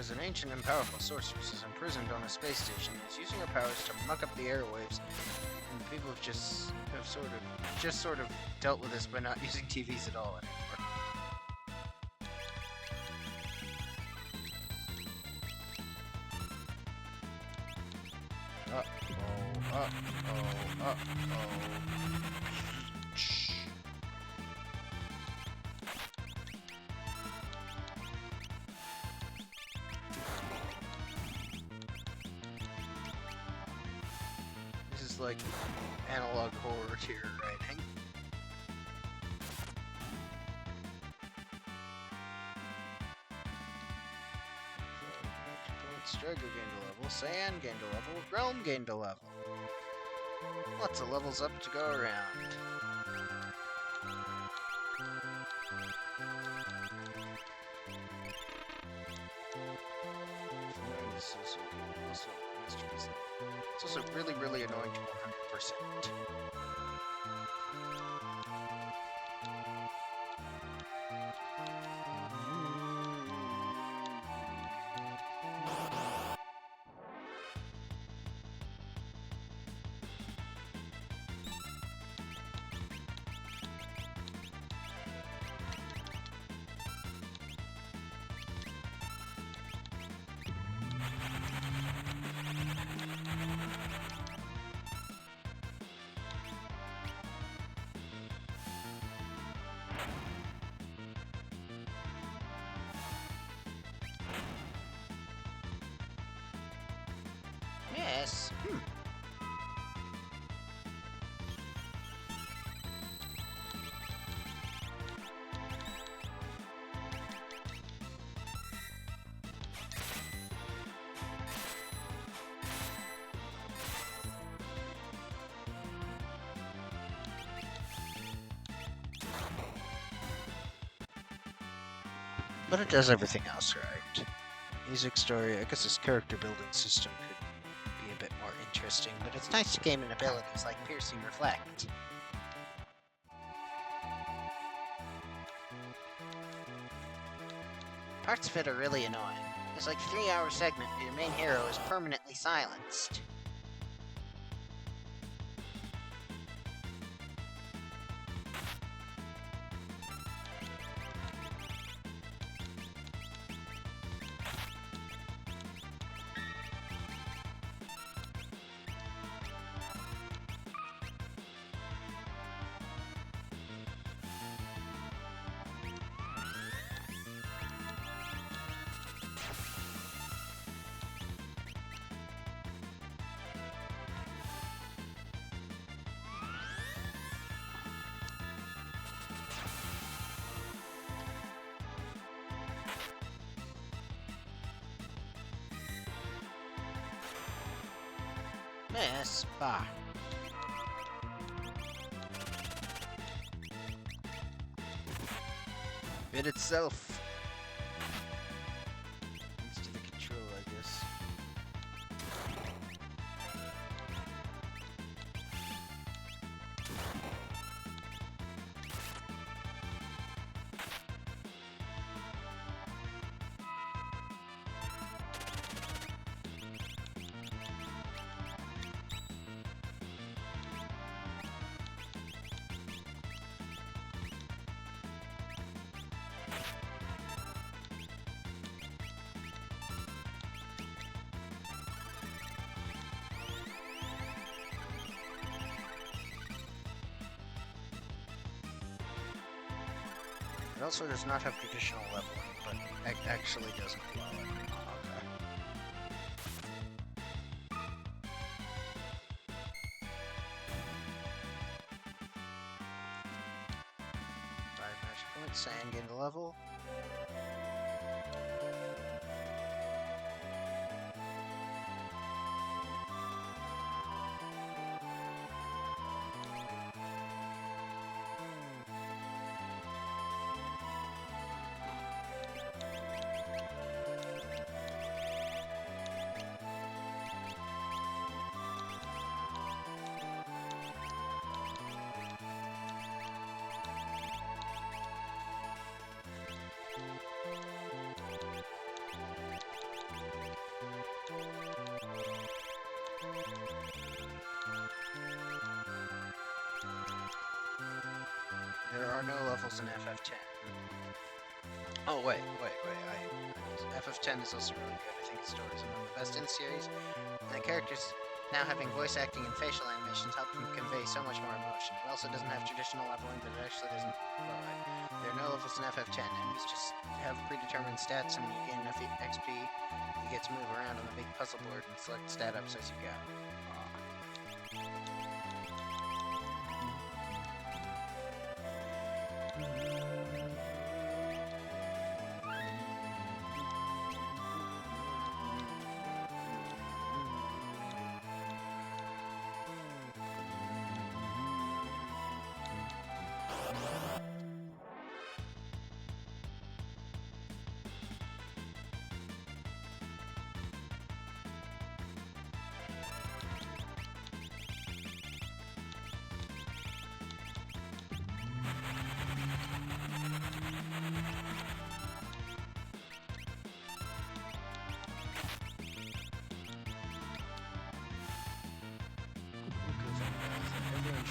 because an ancient and powerful sorceress is imprisoned on a space station and is using her powers to muck up the airwaves, and the people have just sort of dealt with this by not using TVs at all anymore. This is like analog horror tier writing. Striker gained a level, Sand gained a level, Realm gained a level. Lots of levels up to go around. mysteries. It's also really, really annoying to 100%. Yes. But it does everything else right. Music story, I guess this character building system could be a bit more interesting, but it's nice to gain abilities like Piercing Reflect. Parts of it are really annoying. There's like a 3-hour segment where your main hero is permanently silenced. Miss, bah. It itself. Thanks to the control, I guess. It also does not have traditional leveling, but it actually doesn't allow it. Okay. 5 magic points and gain the level. There are no levels in FF10. Oh, wait. FF10 is also really good. I think its story is among the best in the series. And the characters now having voice acting and facial animations help them convey so much more emotion. It also doesn't have traditional leveling, but it actually doesn't. There are no levels in FF10. Enemies just have predetermined stats, and when you gain enough XP, you get to move around on the big puzzle board and select stat ups as you go.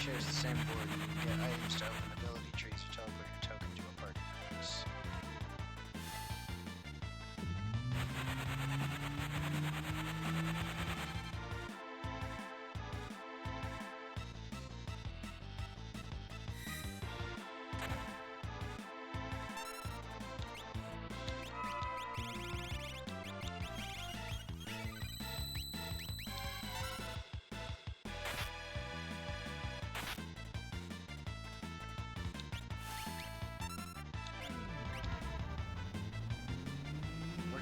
shares the same board. You can get items to open ability trees or teleport your token to a party members.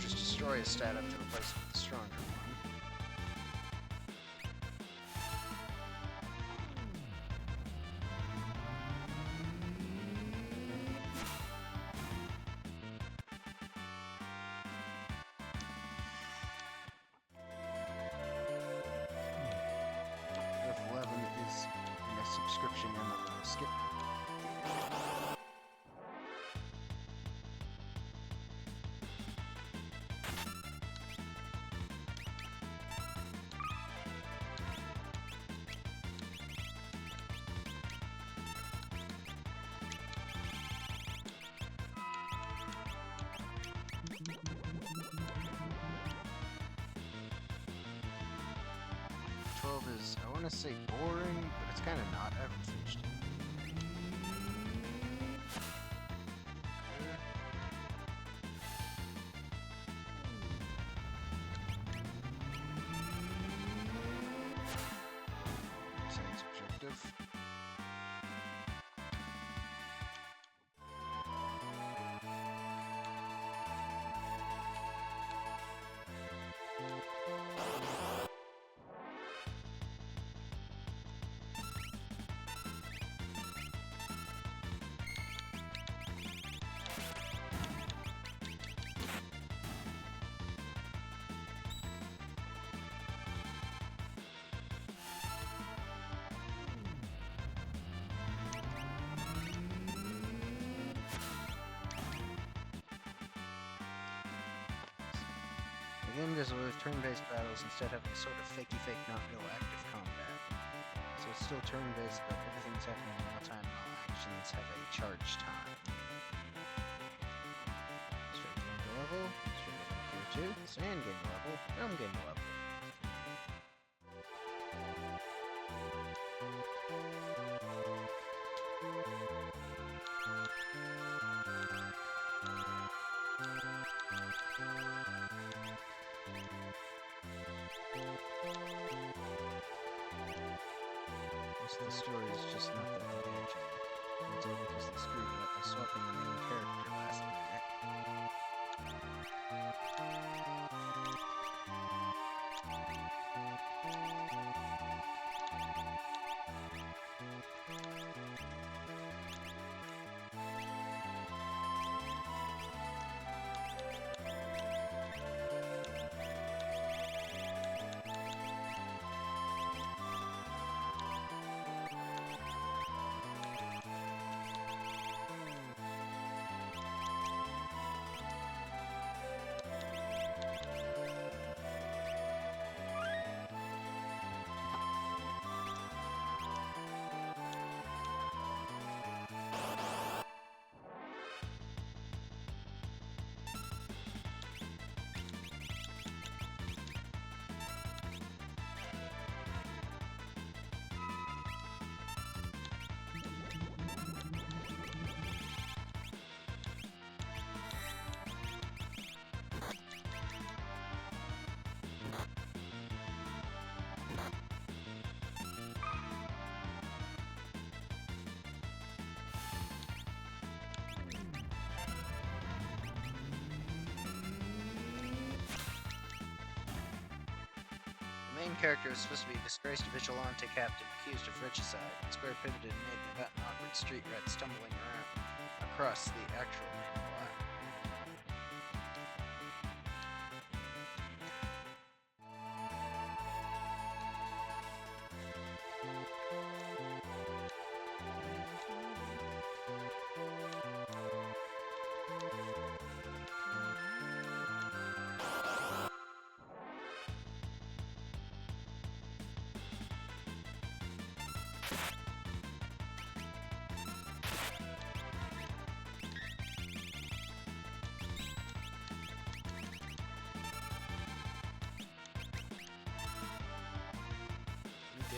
Just destroy a stat up to replace it with a stronger one. F11 is in a subscription MMO. Skip. Is, I want to say boring, but it's kind of not. I haven't finished it. Sounds objective. The game does away with turn-based battles, instead having sort of fakey-fake, not real active combat. So it's still turn-based, but everything's happening in real time and all actions have a charge time. Straight gain to level, straight over here 2, sand gain to level, realm gain to level. The story is just not that engaging. It's all because they screwed up by swapping the main character last minute. The main character is supposed to be a disgraced vigilante captain accused of regicide. Square pivoted and made about an awkward street rat stumbling around across the actual main plot.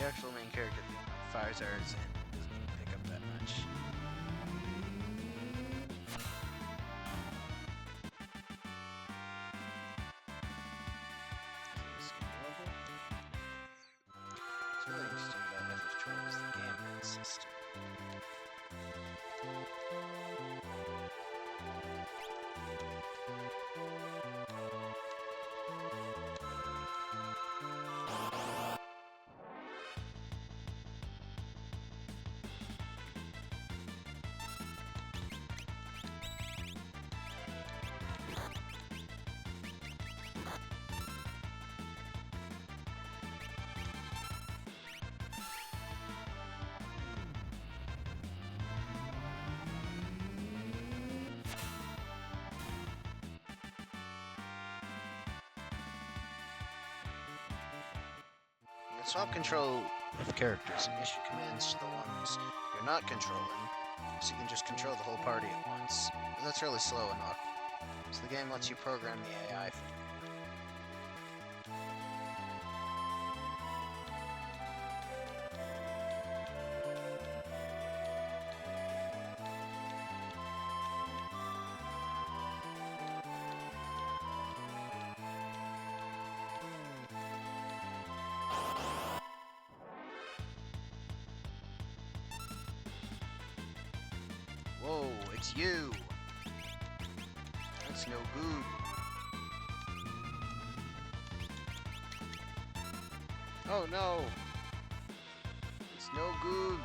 the actual main character fires arrows in doesn't pick up that much. It's really interesting about FF12 is the gambling system. Swap control of characters and issue commands to the ones you're not controlling, so you can just control the whole party at once. But that's really slow and awkward, so the game lets you program the AI for Whoa, it's you! That's no good. Oh no! It's no good.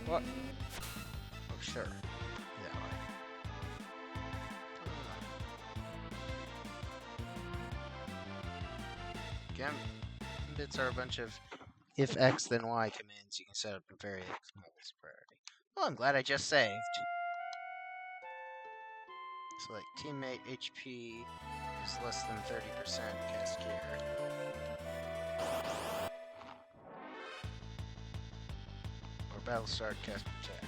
What? Oh, sure. That way. Gambits are a bunch of if X then Y commands you can set up in various levels of priority. Well, I'm glad I just saved. Select teammate HP is less than 30%, cast care. Or battle start, cast protect.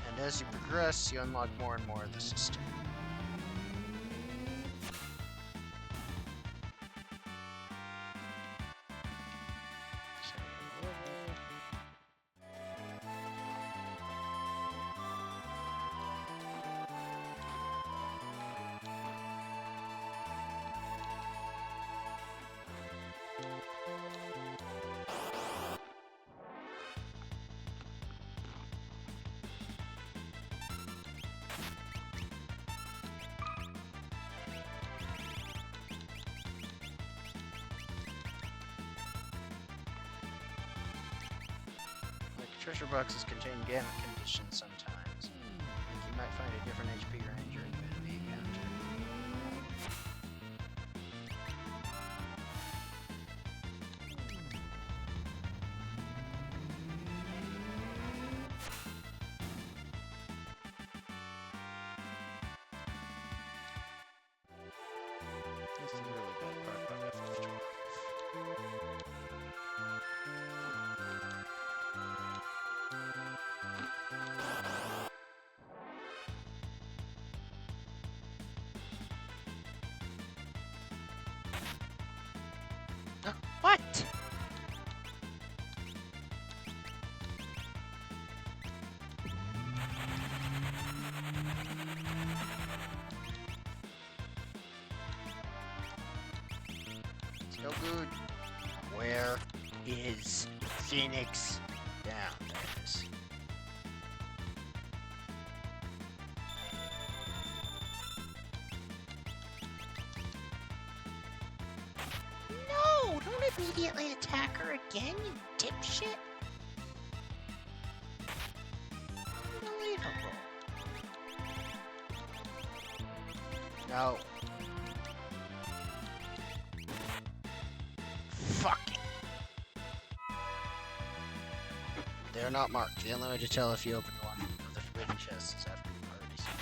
And as you progress, you unlock more and more of the system. Treasure boxes contain gamma conditions sometimes. Like you might find a different HP range or an enemy encounter. That's the really bad part about FF12. What? It's no good. Where is Phoenix? Down, there it is. No! Don't immediately attack her again, you dipshit! No. Fucking. They're not marked. The only way to tell if you opened one of the forbidden chests is after you've already seen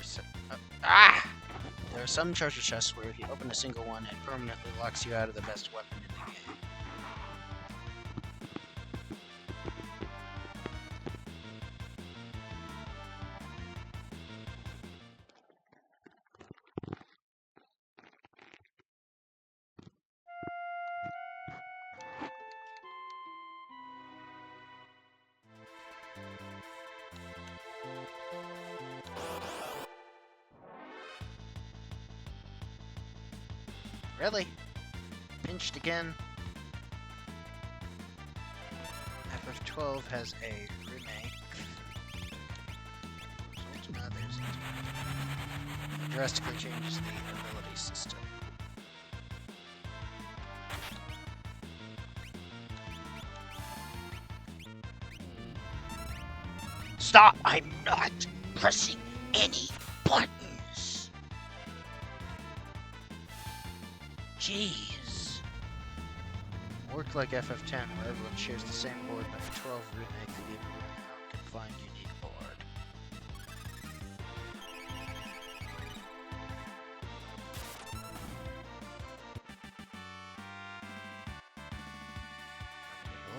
such. Ah! There are some treasure chests where if you open a single one, it permanently locks you out of the best weapon in the game. Really? Pinched again? FF12 has a remake. It drastically changes the ability system. Stop! I'm not pressing any buttons! Jeez. Worked like FF10, where everyone shares the same board, but the 12 remake could even bring their own confined unique board.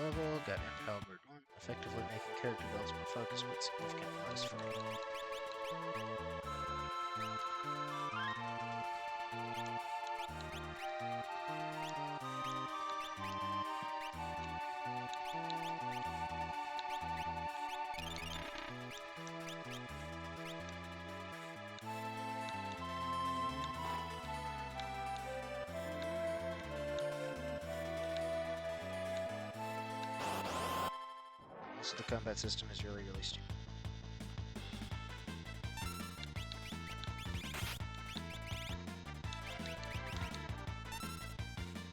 Level, got into Halberd 1, effectively making character builds more focused but significantly less free. Also, the combat system is really stupid.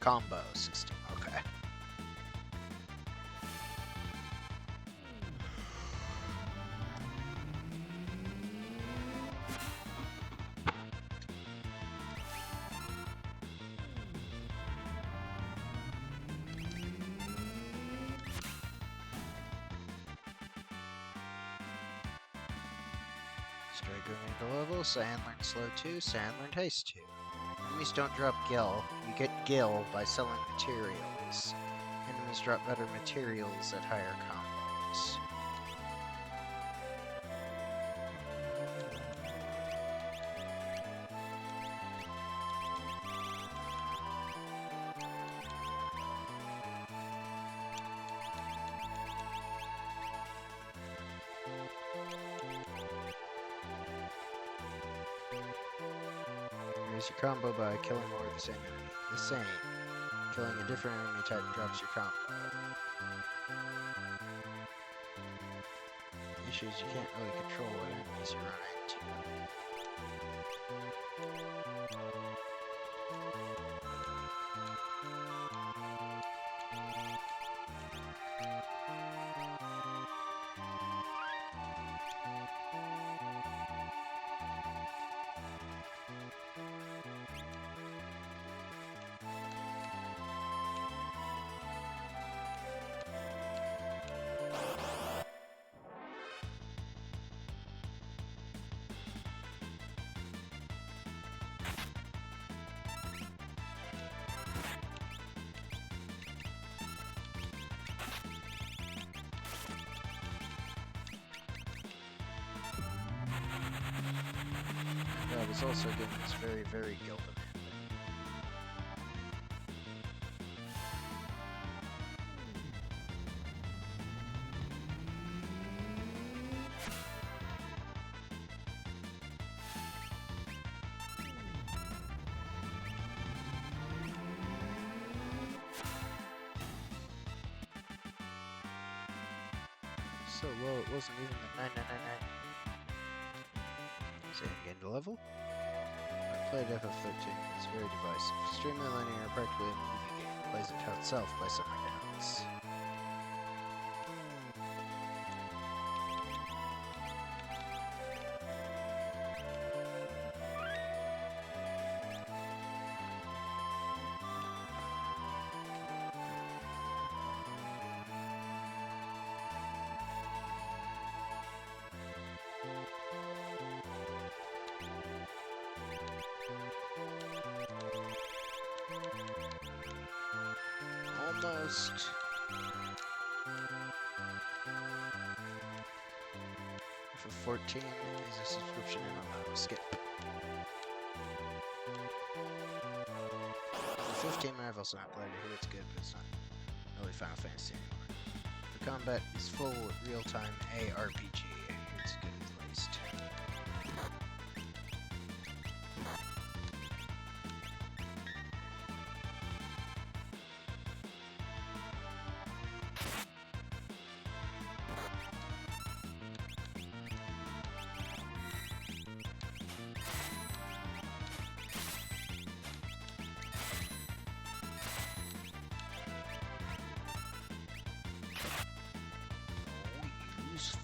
Combo system, okay. Straight going into level, Sand learned slow 2, Sand learned haste 2. Enemies don't drop gil, you get gil by selling materials. Enemies drop better materials at higher combos. Raise your combo by killing more of the same enemy. The same. Killing a different enemy type drops your combo. The issue is you can't really control what enemies you run into. God, it's also getting this very guild demanding. So low, it wasn't even the 9999. Say again to level. I played FF13. It's very divisive. Extremely linear, practically a movie game. It plays it itself by some accounts. almost. For 14 is a subscription and I'll have to skip. For 15 I've also not played it here, it's good, but it's not really Final Fantasy anymore. The combat is full real-time ARPG. It's good at least.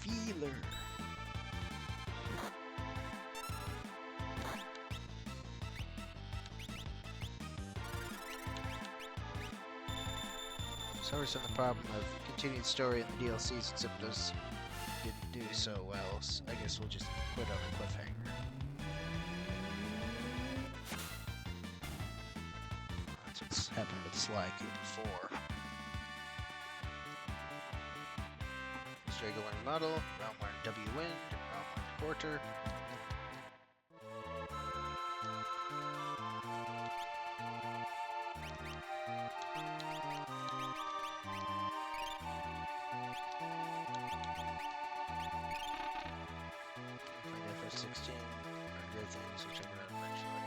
Feeler. Sorry for the problem of continued story in the DLCs, except those didn't do so well, so I guess we'll just quit on a cliffhanger. That's what's happened with Sly Cooper 4. Regular model, Realm 1 W Wind, Realm 1 Quarter. Find FF16 or good things, which I'm going to eventually.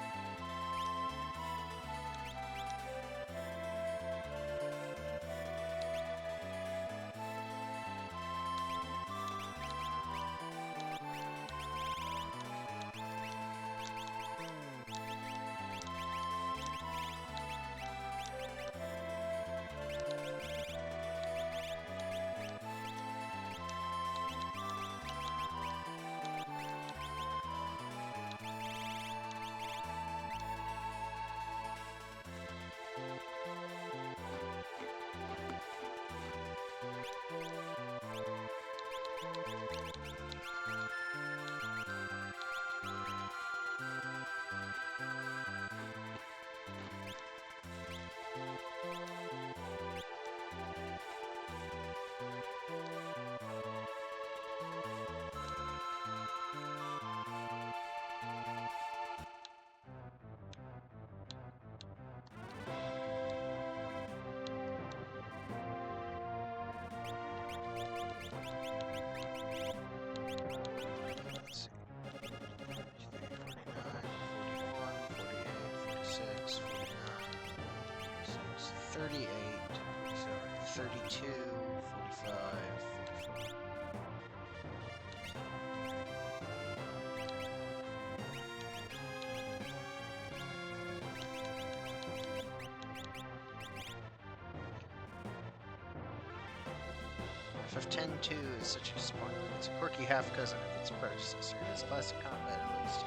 FF10-2 is such a smart. It's a quirky half-cousin of its predecessor. Its classic combat, at least,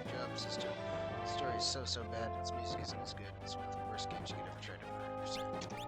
a job system. The story is so bad, its music isn't as good. It's one of the worst games you could ever try to 100%.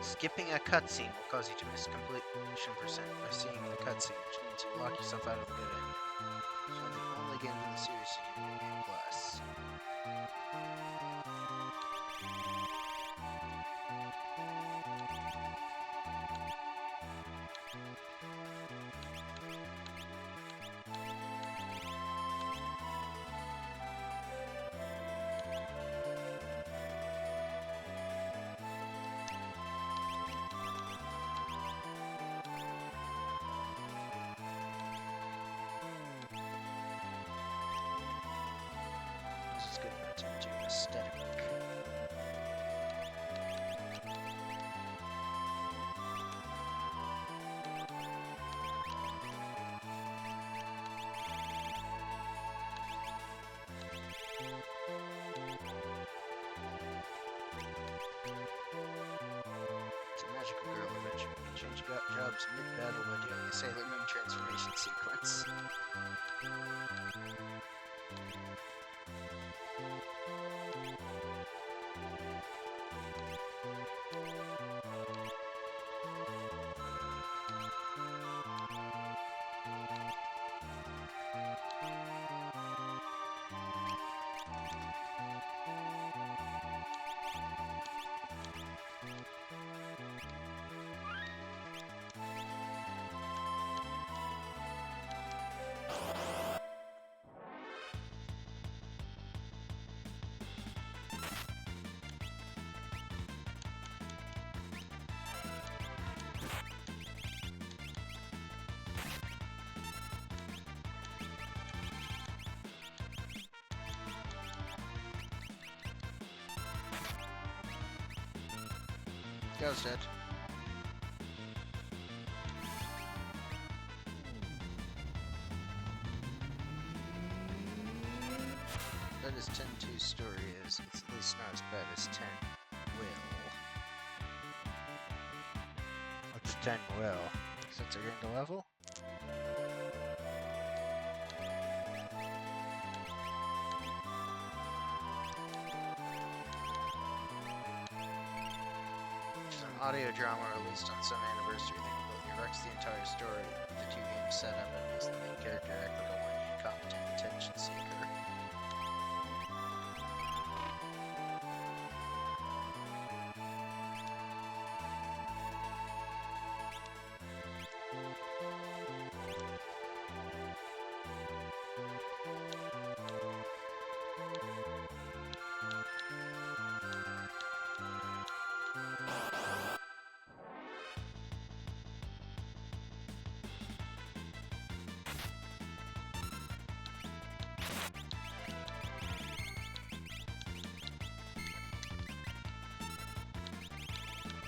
Skipping a cutscene will cause you to miss completion percent by seeing the cutscene, which means you lock yourself out of the good ending. It's one of the only games in the series to do New Game Plus. aesthetic. It's a magical girl adventure. You can change jobs mid-battle by doing a Sailor Moon transformation sequence. Guy's dead. That is 10-2 story is. It's at least not as bad as 10 will. What's 10 will? Since they're getting to level? Audio drama released on some anniversary that erects the entire story of the two games set up and makes the main character act like a whiny, incompetent attention seeker.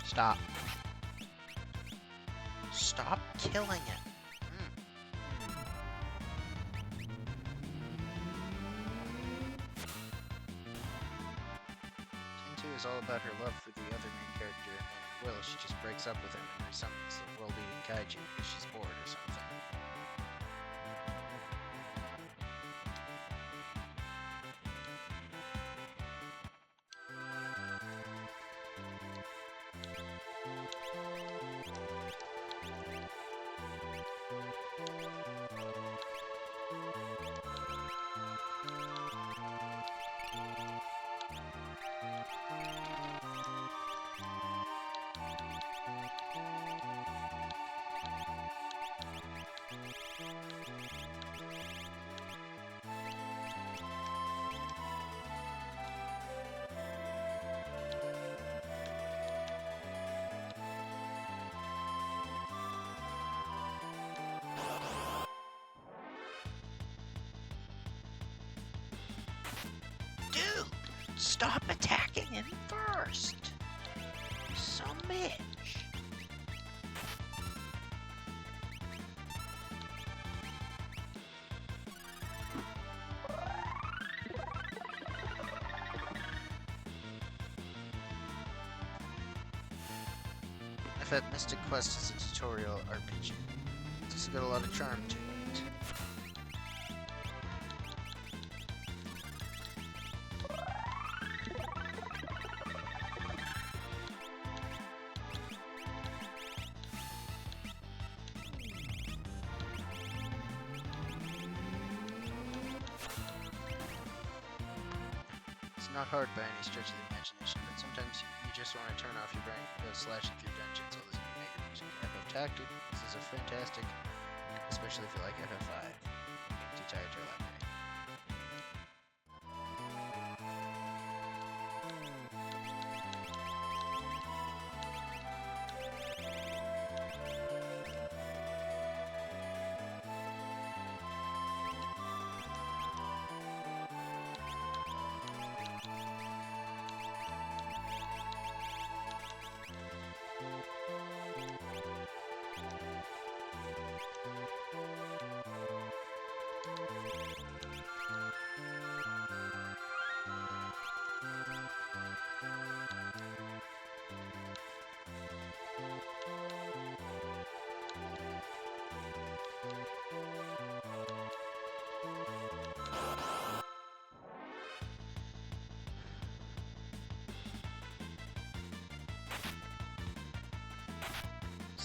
Stop. Stop killing it. Tin 2 is all about her love for the other main character, and then in Will, she just breaks up with him and resummons the world-eating kaiju because she's bored or something. Dude, stop attacking him first. So bitch. I bet Mystic Quest is a tutorial RPG. It's got a lot of charm to it. Not hard by any stretch of the imagination, but sometimes you just want to turn off your brain and go slashing through dungeons while listening to negative music. FF Tactic, this is a fantastic, especially if you like FF5. Game's too tired to library.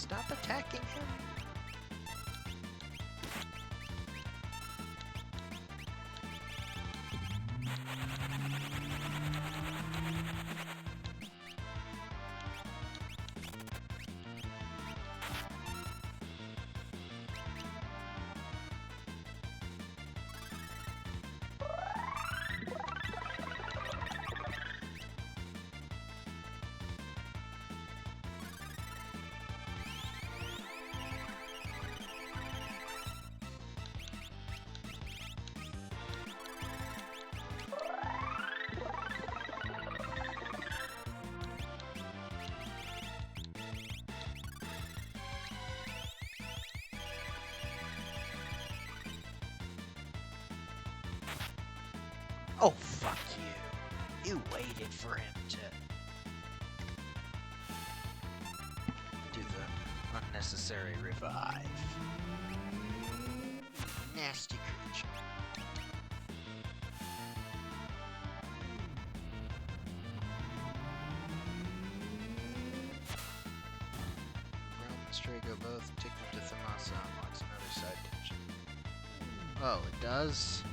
stop attacking him? Oh, fuck you. You waited for him to do the unnecessary revive. Nasty creature. Realm and Strago both tick to Thamasa unlocks another side dungeon. Oh, it does?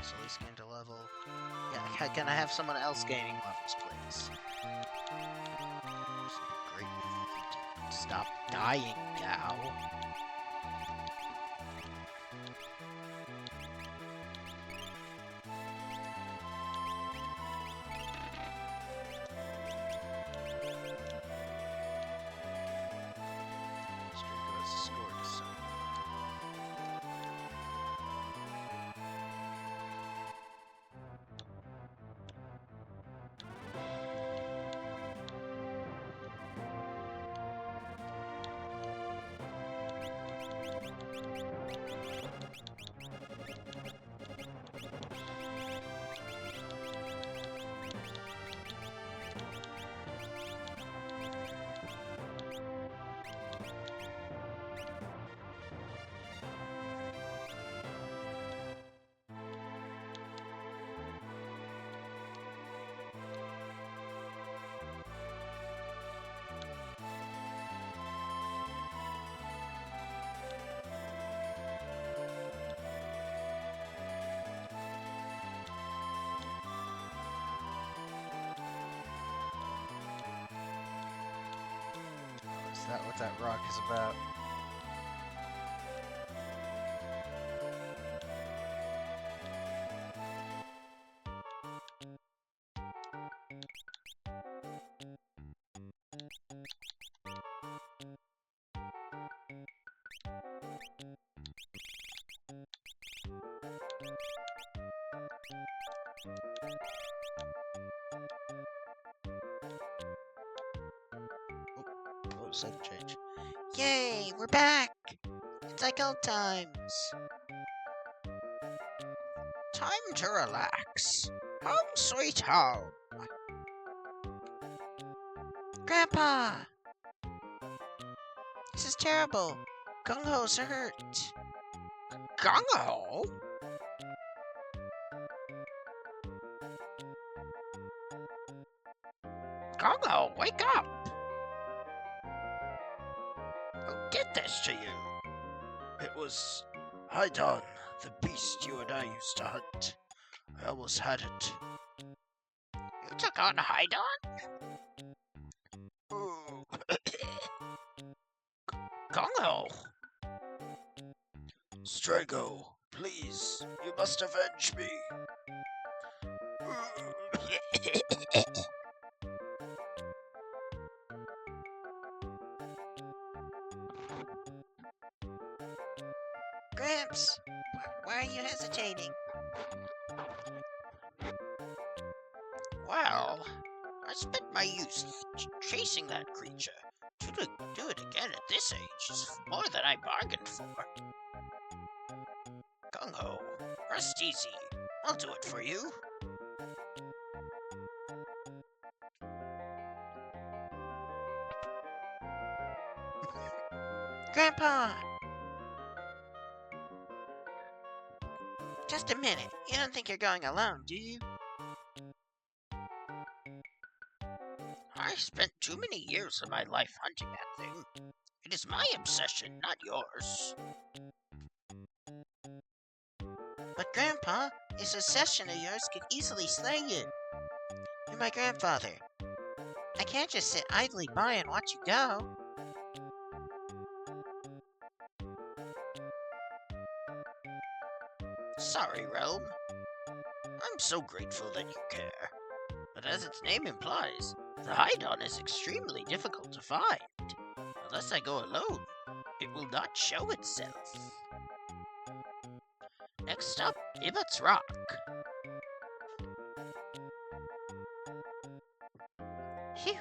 So at least gain to level. Yeah, can I have someone else gaining levels, please? Great. Stop dying, Gao. Strago has scored some. Is that what that rock is about? Oh, sudden change. Yay, we're back! It's like old times. Time to relax. Home sweet home. Grandpa! This is terrible. Gung-Ho's hurt. Gung-Ho? Gung-Ho, wake up! Who did this to you? It was Haidon, the beast you and I used to hunt. I almost had it. You took on Haidon? Gung-Ho! Strago, please, you must avenge me. Gramps, why are you hesitating? Well, I spent my youth chasing that creature. To do it again at this age is more than I bargained for. Gung-Ho, rest easy. I'll do it for you. Grandpa! Just a minute. You don't think you're going alone, do you? I spent too many years of my life hunting that thing. It is my obsession, not yours. But Grandpa, this obsession of yours could easily slay you. You're my grandfather. I can't just sit idly by and watch you go. Sorry, Realm. I'm so grateful that you care. But as its name implies, the Hydon is extremely difficult to find. Unless I go alone, it will not show itself. Next up, Ibbott's Rock. Phew.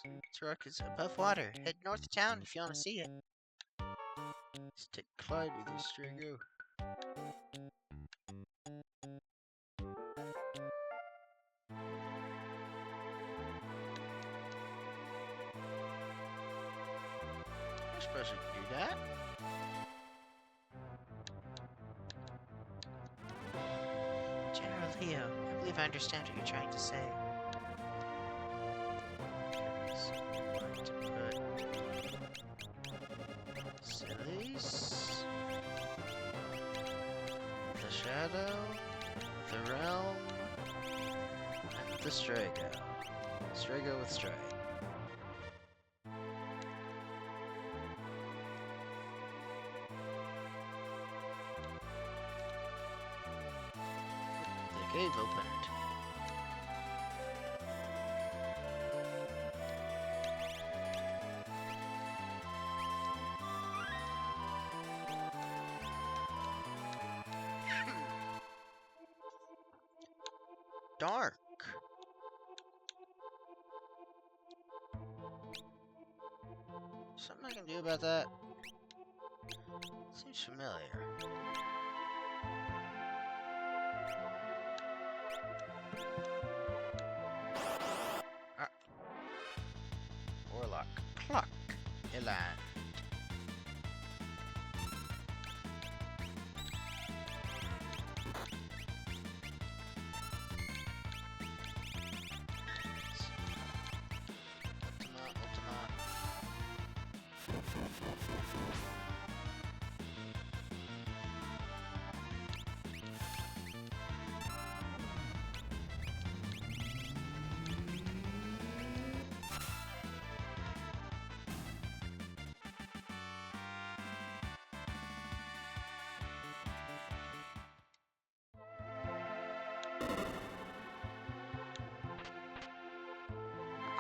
This rock is above water. Head north of town if you want to see it. Let's take Clyde with you, Strigo. I suppose we can do that. General Leo, I believe I understand what you're trying to say. So I'm going to put Sillies, the Shadow, the Realm, and the Strago. Strago with Stray. The cave opened. Dark. Something I can do about that? Seems familiar. Warlock. Clock. Elan. Ultima.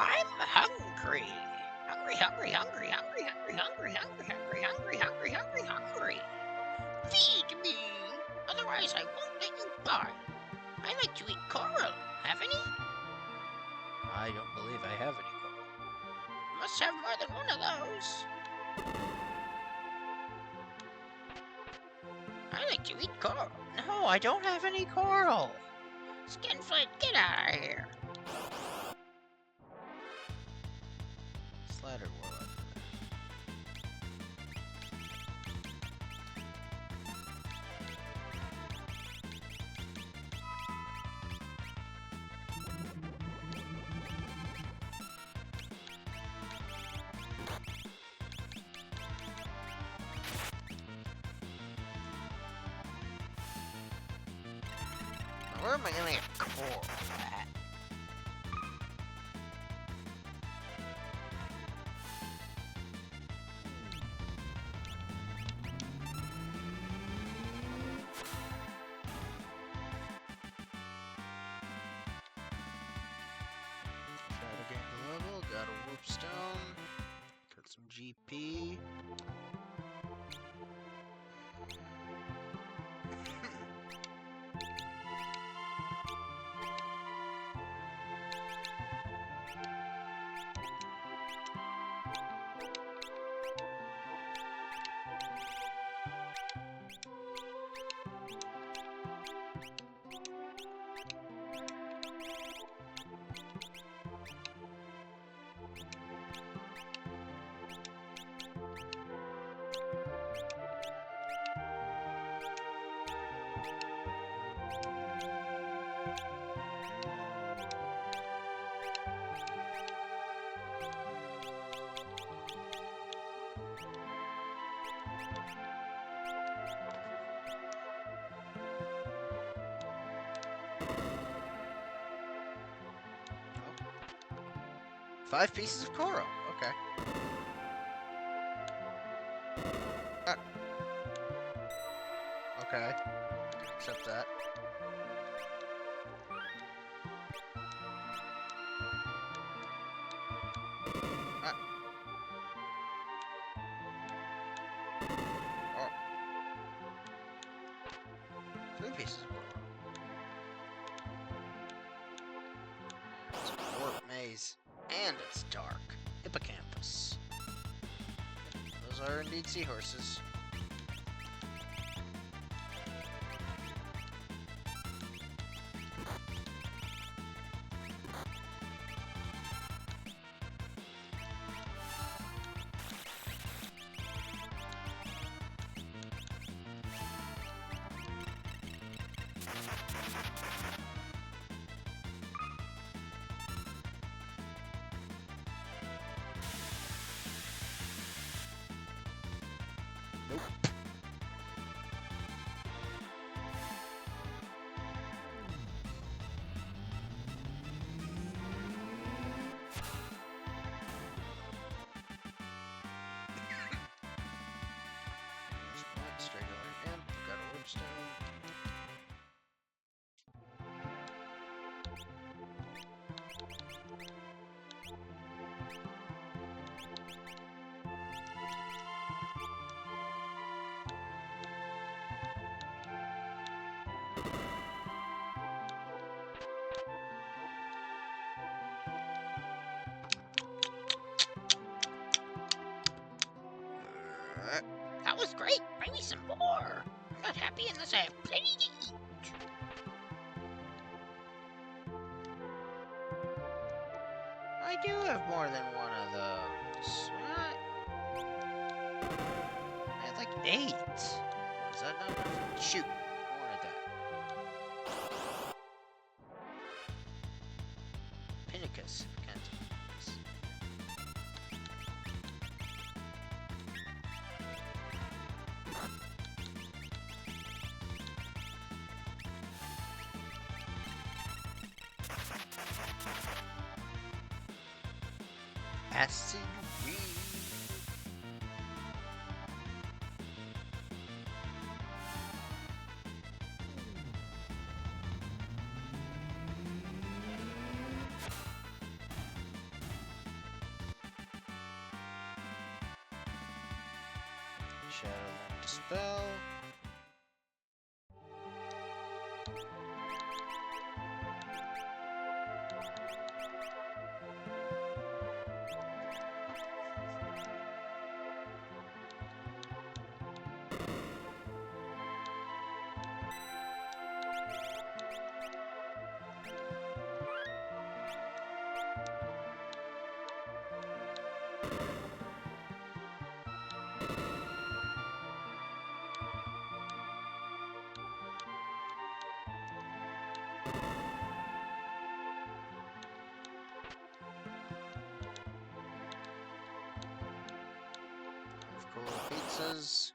I'm hungry. Hungry, hungry, hungry, hungry, hungry, hungry, hungry, hungry, hungry, hungry, hungry, hungry. Feed me. Otherwise, I won't let you by. I like to eat coral. Have any? I don't believe I have any coral. Must have more than one of those. I like to eat coral. No, I don't have any coral. Skinflint, get out of here. Slider Warlock. Now, where am I gonna get coral at? Try to gain the level. Got a warp stone. Got some GP. 5 pieces of coral. Okay. Okay. Accept that. Oh. 3 pieces of coral. It's a warp maze. And it's dark. Hippocampus. Those are indeed seahorses. Nope. Straight over imp, got a whipstone. That was great. Bring me some more. I'm not happy unless I have plenty to eat. I do have more than one of those. What? I had like 8. Is that not enough? Shoot. I wanted that. Pinnacus. Can't. Acid rain. Shadowland Dispel. Cool pizzas.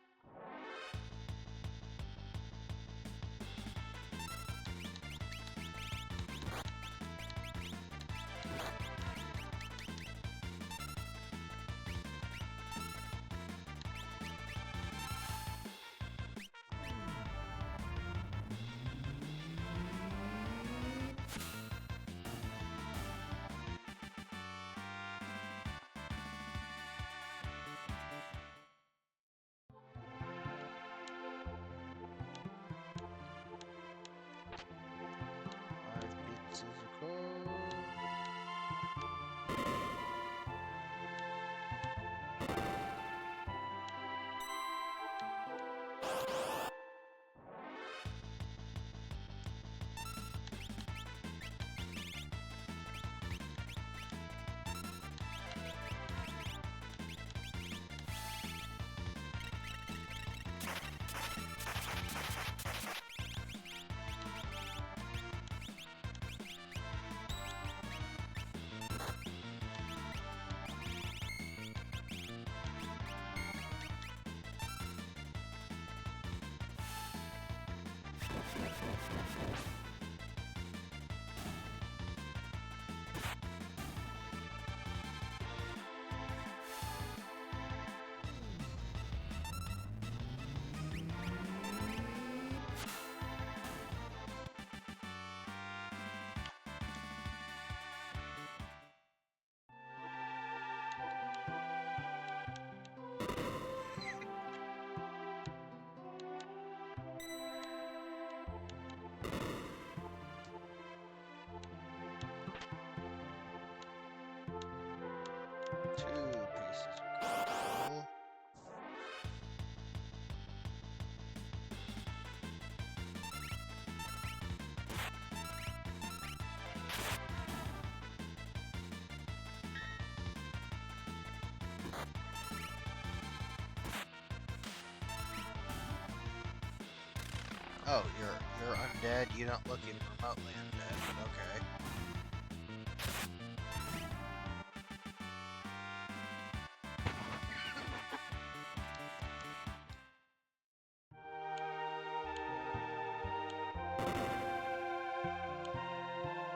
Oh, you're undead? You don't look even remotely undead, but okay.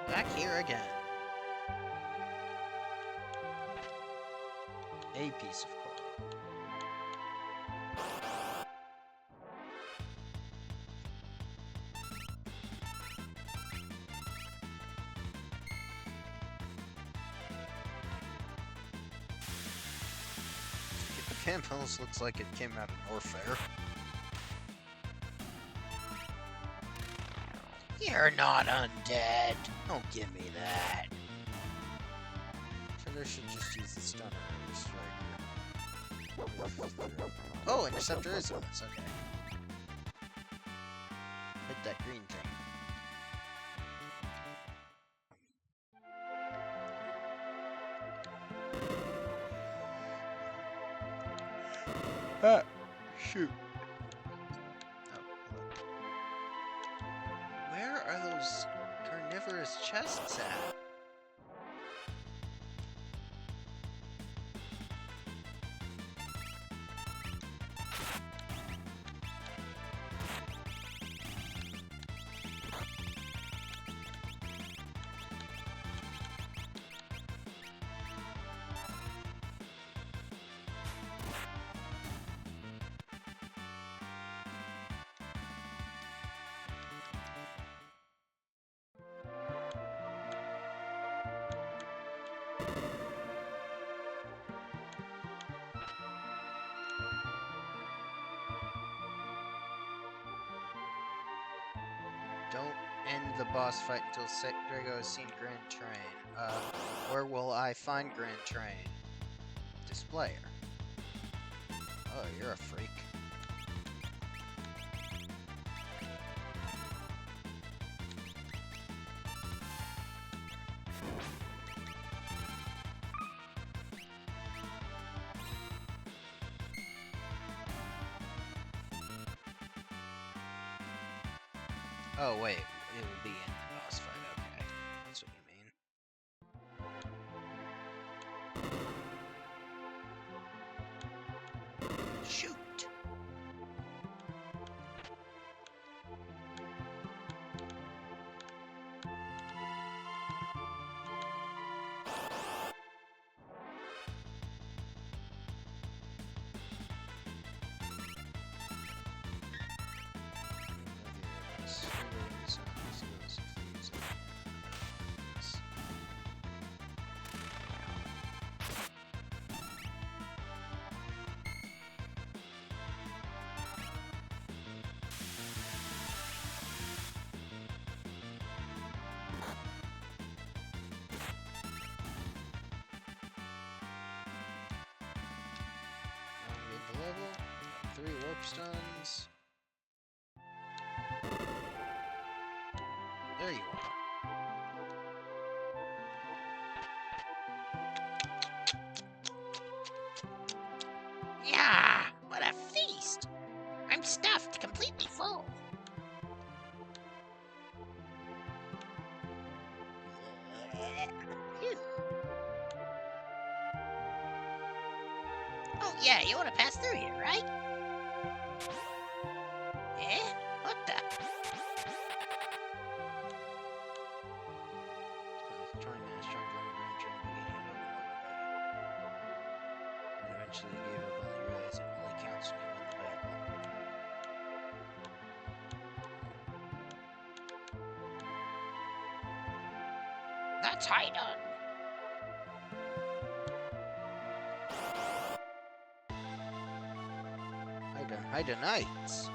Back here again. A piece of coral. The campus looks like it came out of Norfair. You're not undead. Don't give me that. So they should just use the stunner striker. Oh, interceptor is on this, okay. Hit that green thing. Ah, shoot. Oh, where are those carnivorous chests at? Don't end the boss fight until Drago has seen Grand Train. Where will I find Grand Train? Displayer. Oh, you're a freak. Oh, wait. It will be in the boss fight. Okay. That's what you mean. Shoot. The level, 3 warp stones. There you are. Yeah, what a feast. I'm stuffed, completely full. Phew. Oh yeah, you want to pass through here, right? Eh? What the? Trying to strike on Grand Train beginning and eventually gave up when they realized it only counts when you win the battle. That's high done. Haida Knights.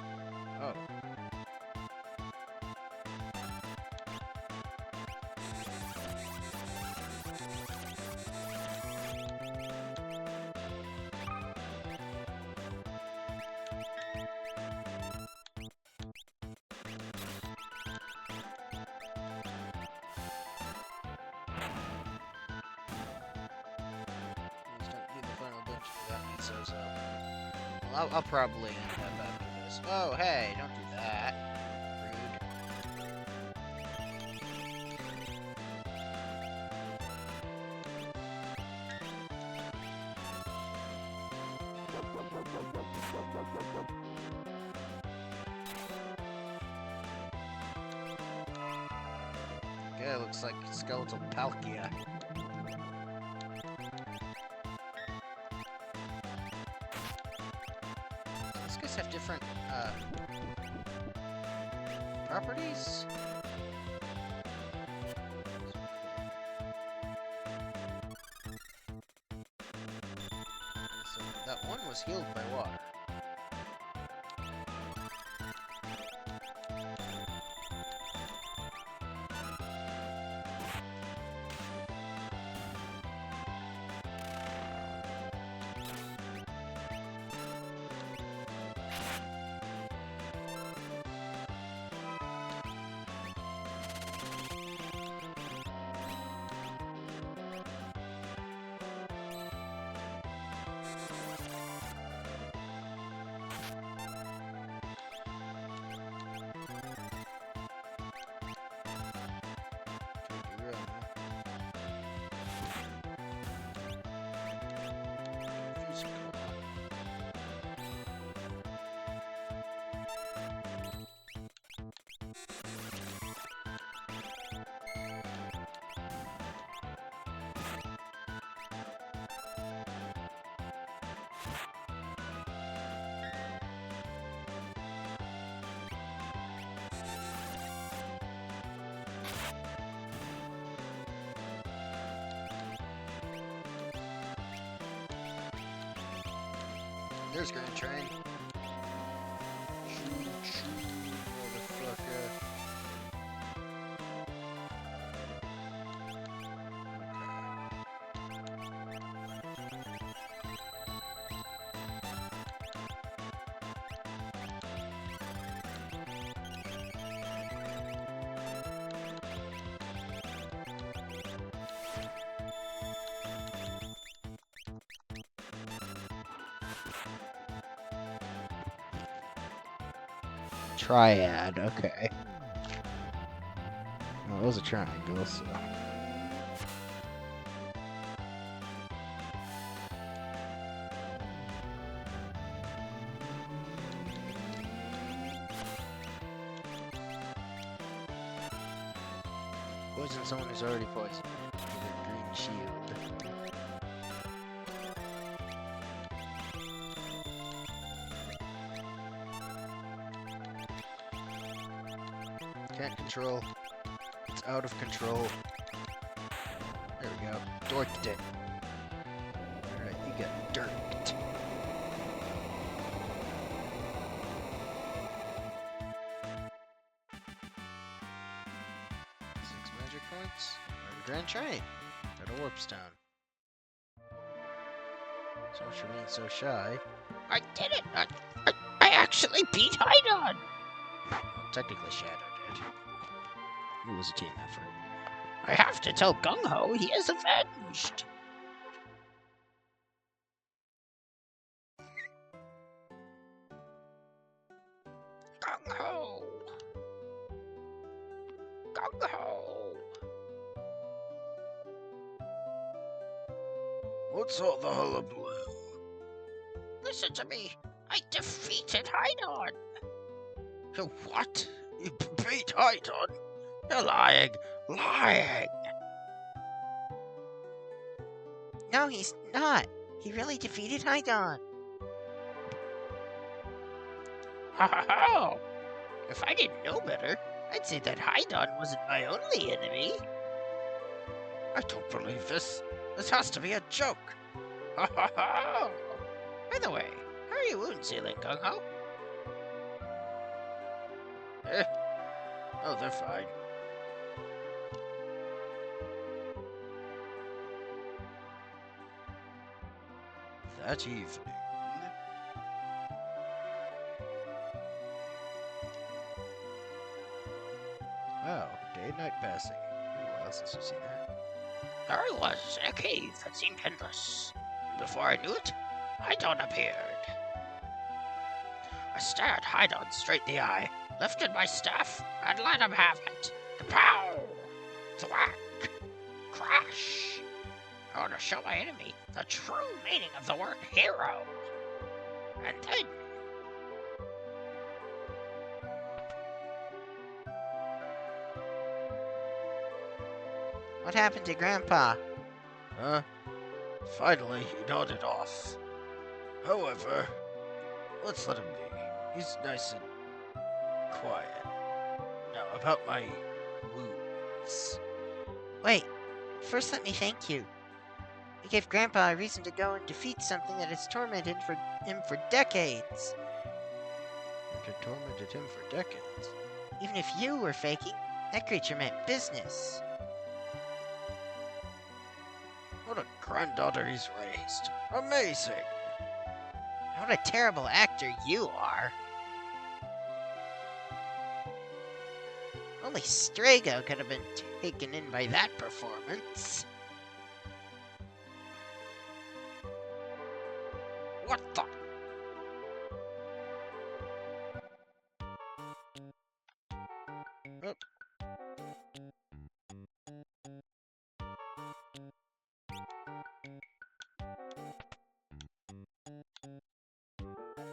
Oh. Please don't do the final dungeon without me, so. Well, I'll probably end up after this. Oh, hey, don't do that. Yeah, it looks like skeletal Palkia. These guys have different, properties? So that one was healed by water. There's Grand Train. Choo choo, motherfucker. Triad, okay. Well, it was a triangle, so. Poison someone who's already poisoned. With a green shield. Can't control. It's out of control. There we go. Dorked it. Alright, you got dorked. 6 magic points. Or the Grand Train. Go to Warpstone. So much for being so shy. I did it! I actually beat Hydon! Well, technically Shadow did. It was a team effort. I have to tell Gung Ho he is avenged! Gung Ho! Gung Ho! What's all the hullabaloo? Listen to me! I defeated Hydon! You what? You beat Hydon? You're lying! Lying! No, he's not. He really defeated Hydon. Ha ha ha! If I didn't know better, I'd say that Hydon wasn't my only enemy. I don't believe this. This has to be a joke. Ha ha ha! By the way, how are your wounds healing, Gung Ho? Oh, they're fine. That evening. Wow, day and night passing. Been a while since we've seen that. There I was in a cave that seemed endless. Before I knew it, Hydon appeared. I stared Hydon straight in the eye, lifted my staff, and let him have it. Kapow! Thwack! Crash! I want to show my enemy the true meaning of the word hero. And then... What happened to Grandpa? Huh? Finally, he nodded off. However, let's let him be. He's nice and quiet. Now, about my wounds. Wait, first let me thank you. You gave Grandpa a reason to go and defeat something that has tormented him for decades. It had tormented him for decades. Even if you were faking, that creature meant business. What a granddaughter he's raised. Amazing! What a terrible actor you are. Only Strago could have been taken in by that performance. What the?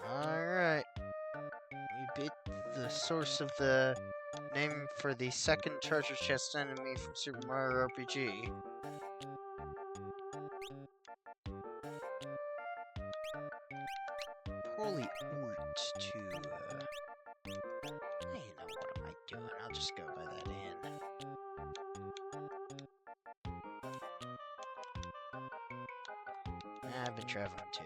Alright. We beat the source of the name for the second treasure chest enemy from Super Mario RPG. Poorly ort to, Hey, you know, what am I doing? I'll just go by that inn. I've been traveling too.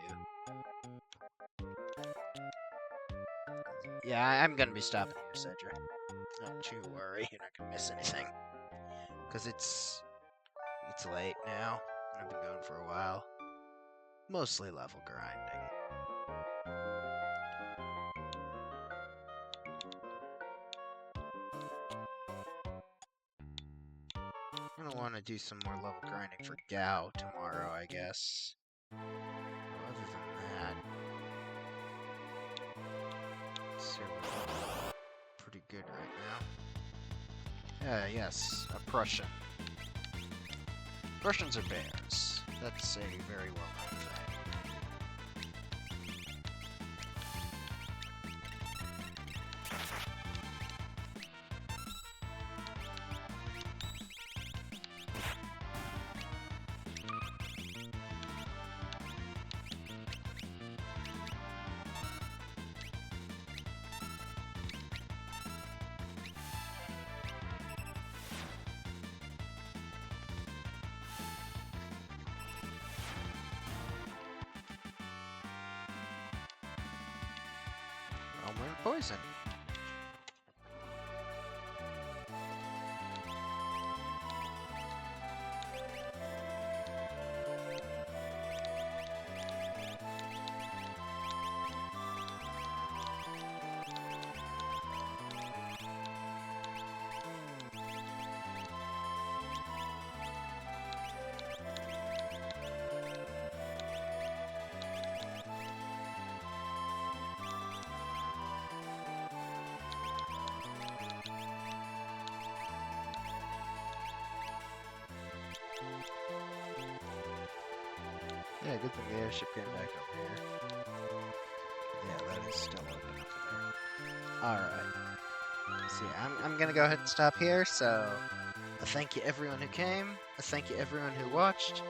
Yeah, I'm gonna be stopping here, Cedric. Don't you worry, you're not gonna miss anything. Because it's late now, and I've been going for a while. Mostly level grinding. I'm gonna want to do some more level grinding for Gao tomorrow, I guess. Other than that, it's pretty good right now. Yes, a Prussian. Prussians are bears. That's a very well-known thing. Elmer and Poison. Yeah, good thing the airship came back over here. Yeah, that is still open up there. Alright. So yeah, I'm gonna go ahead and stop here, so a thank you everyone who came, a thank you everyone who watched.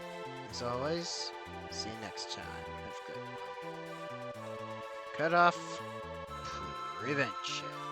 As always, see you next time. Have a good one. Cut off prevention.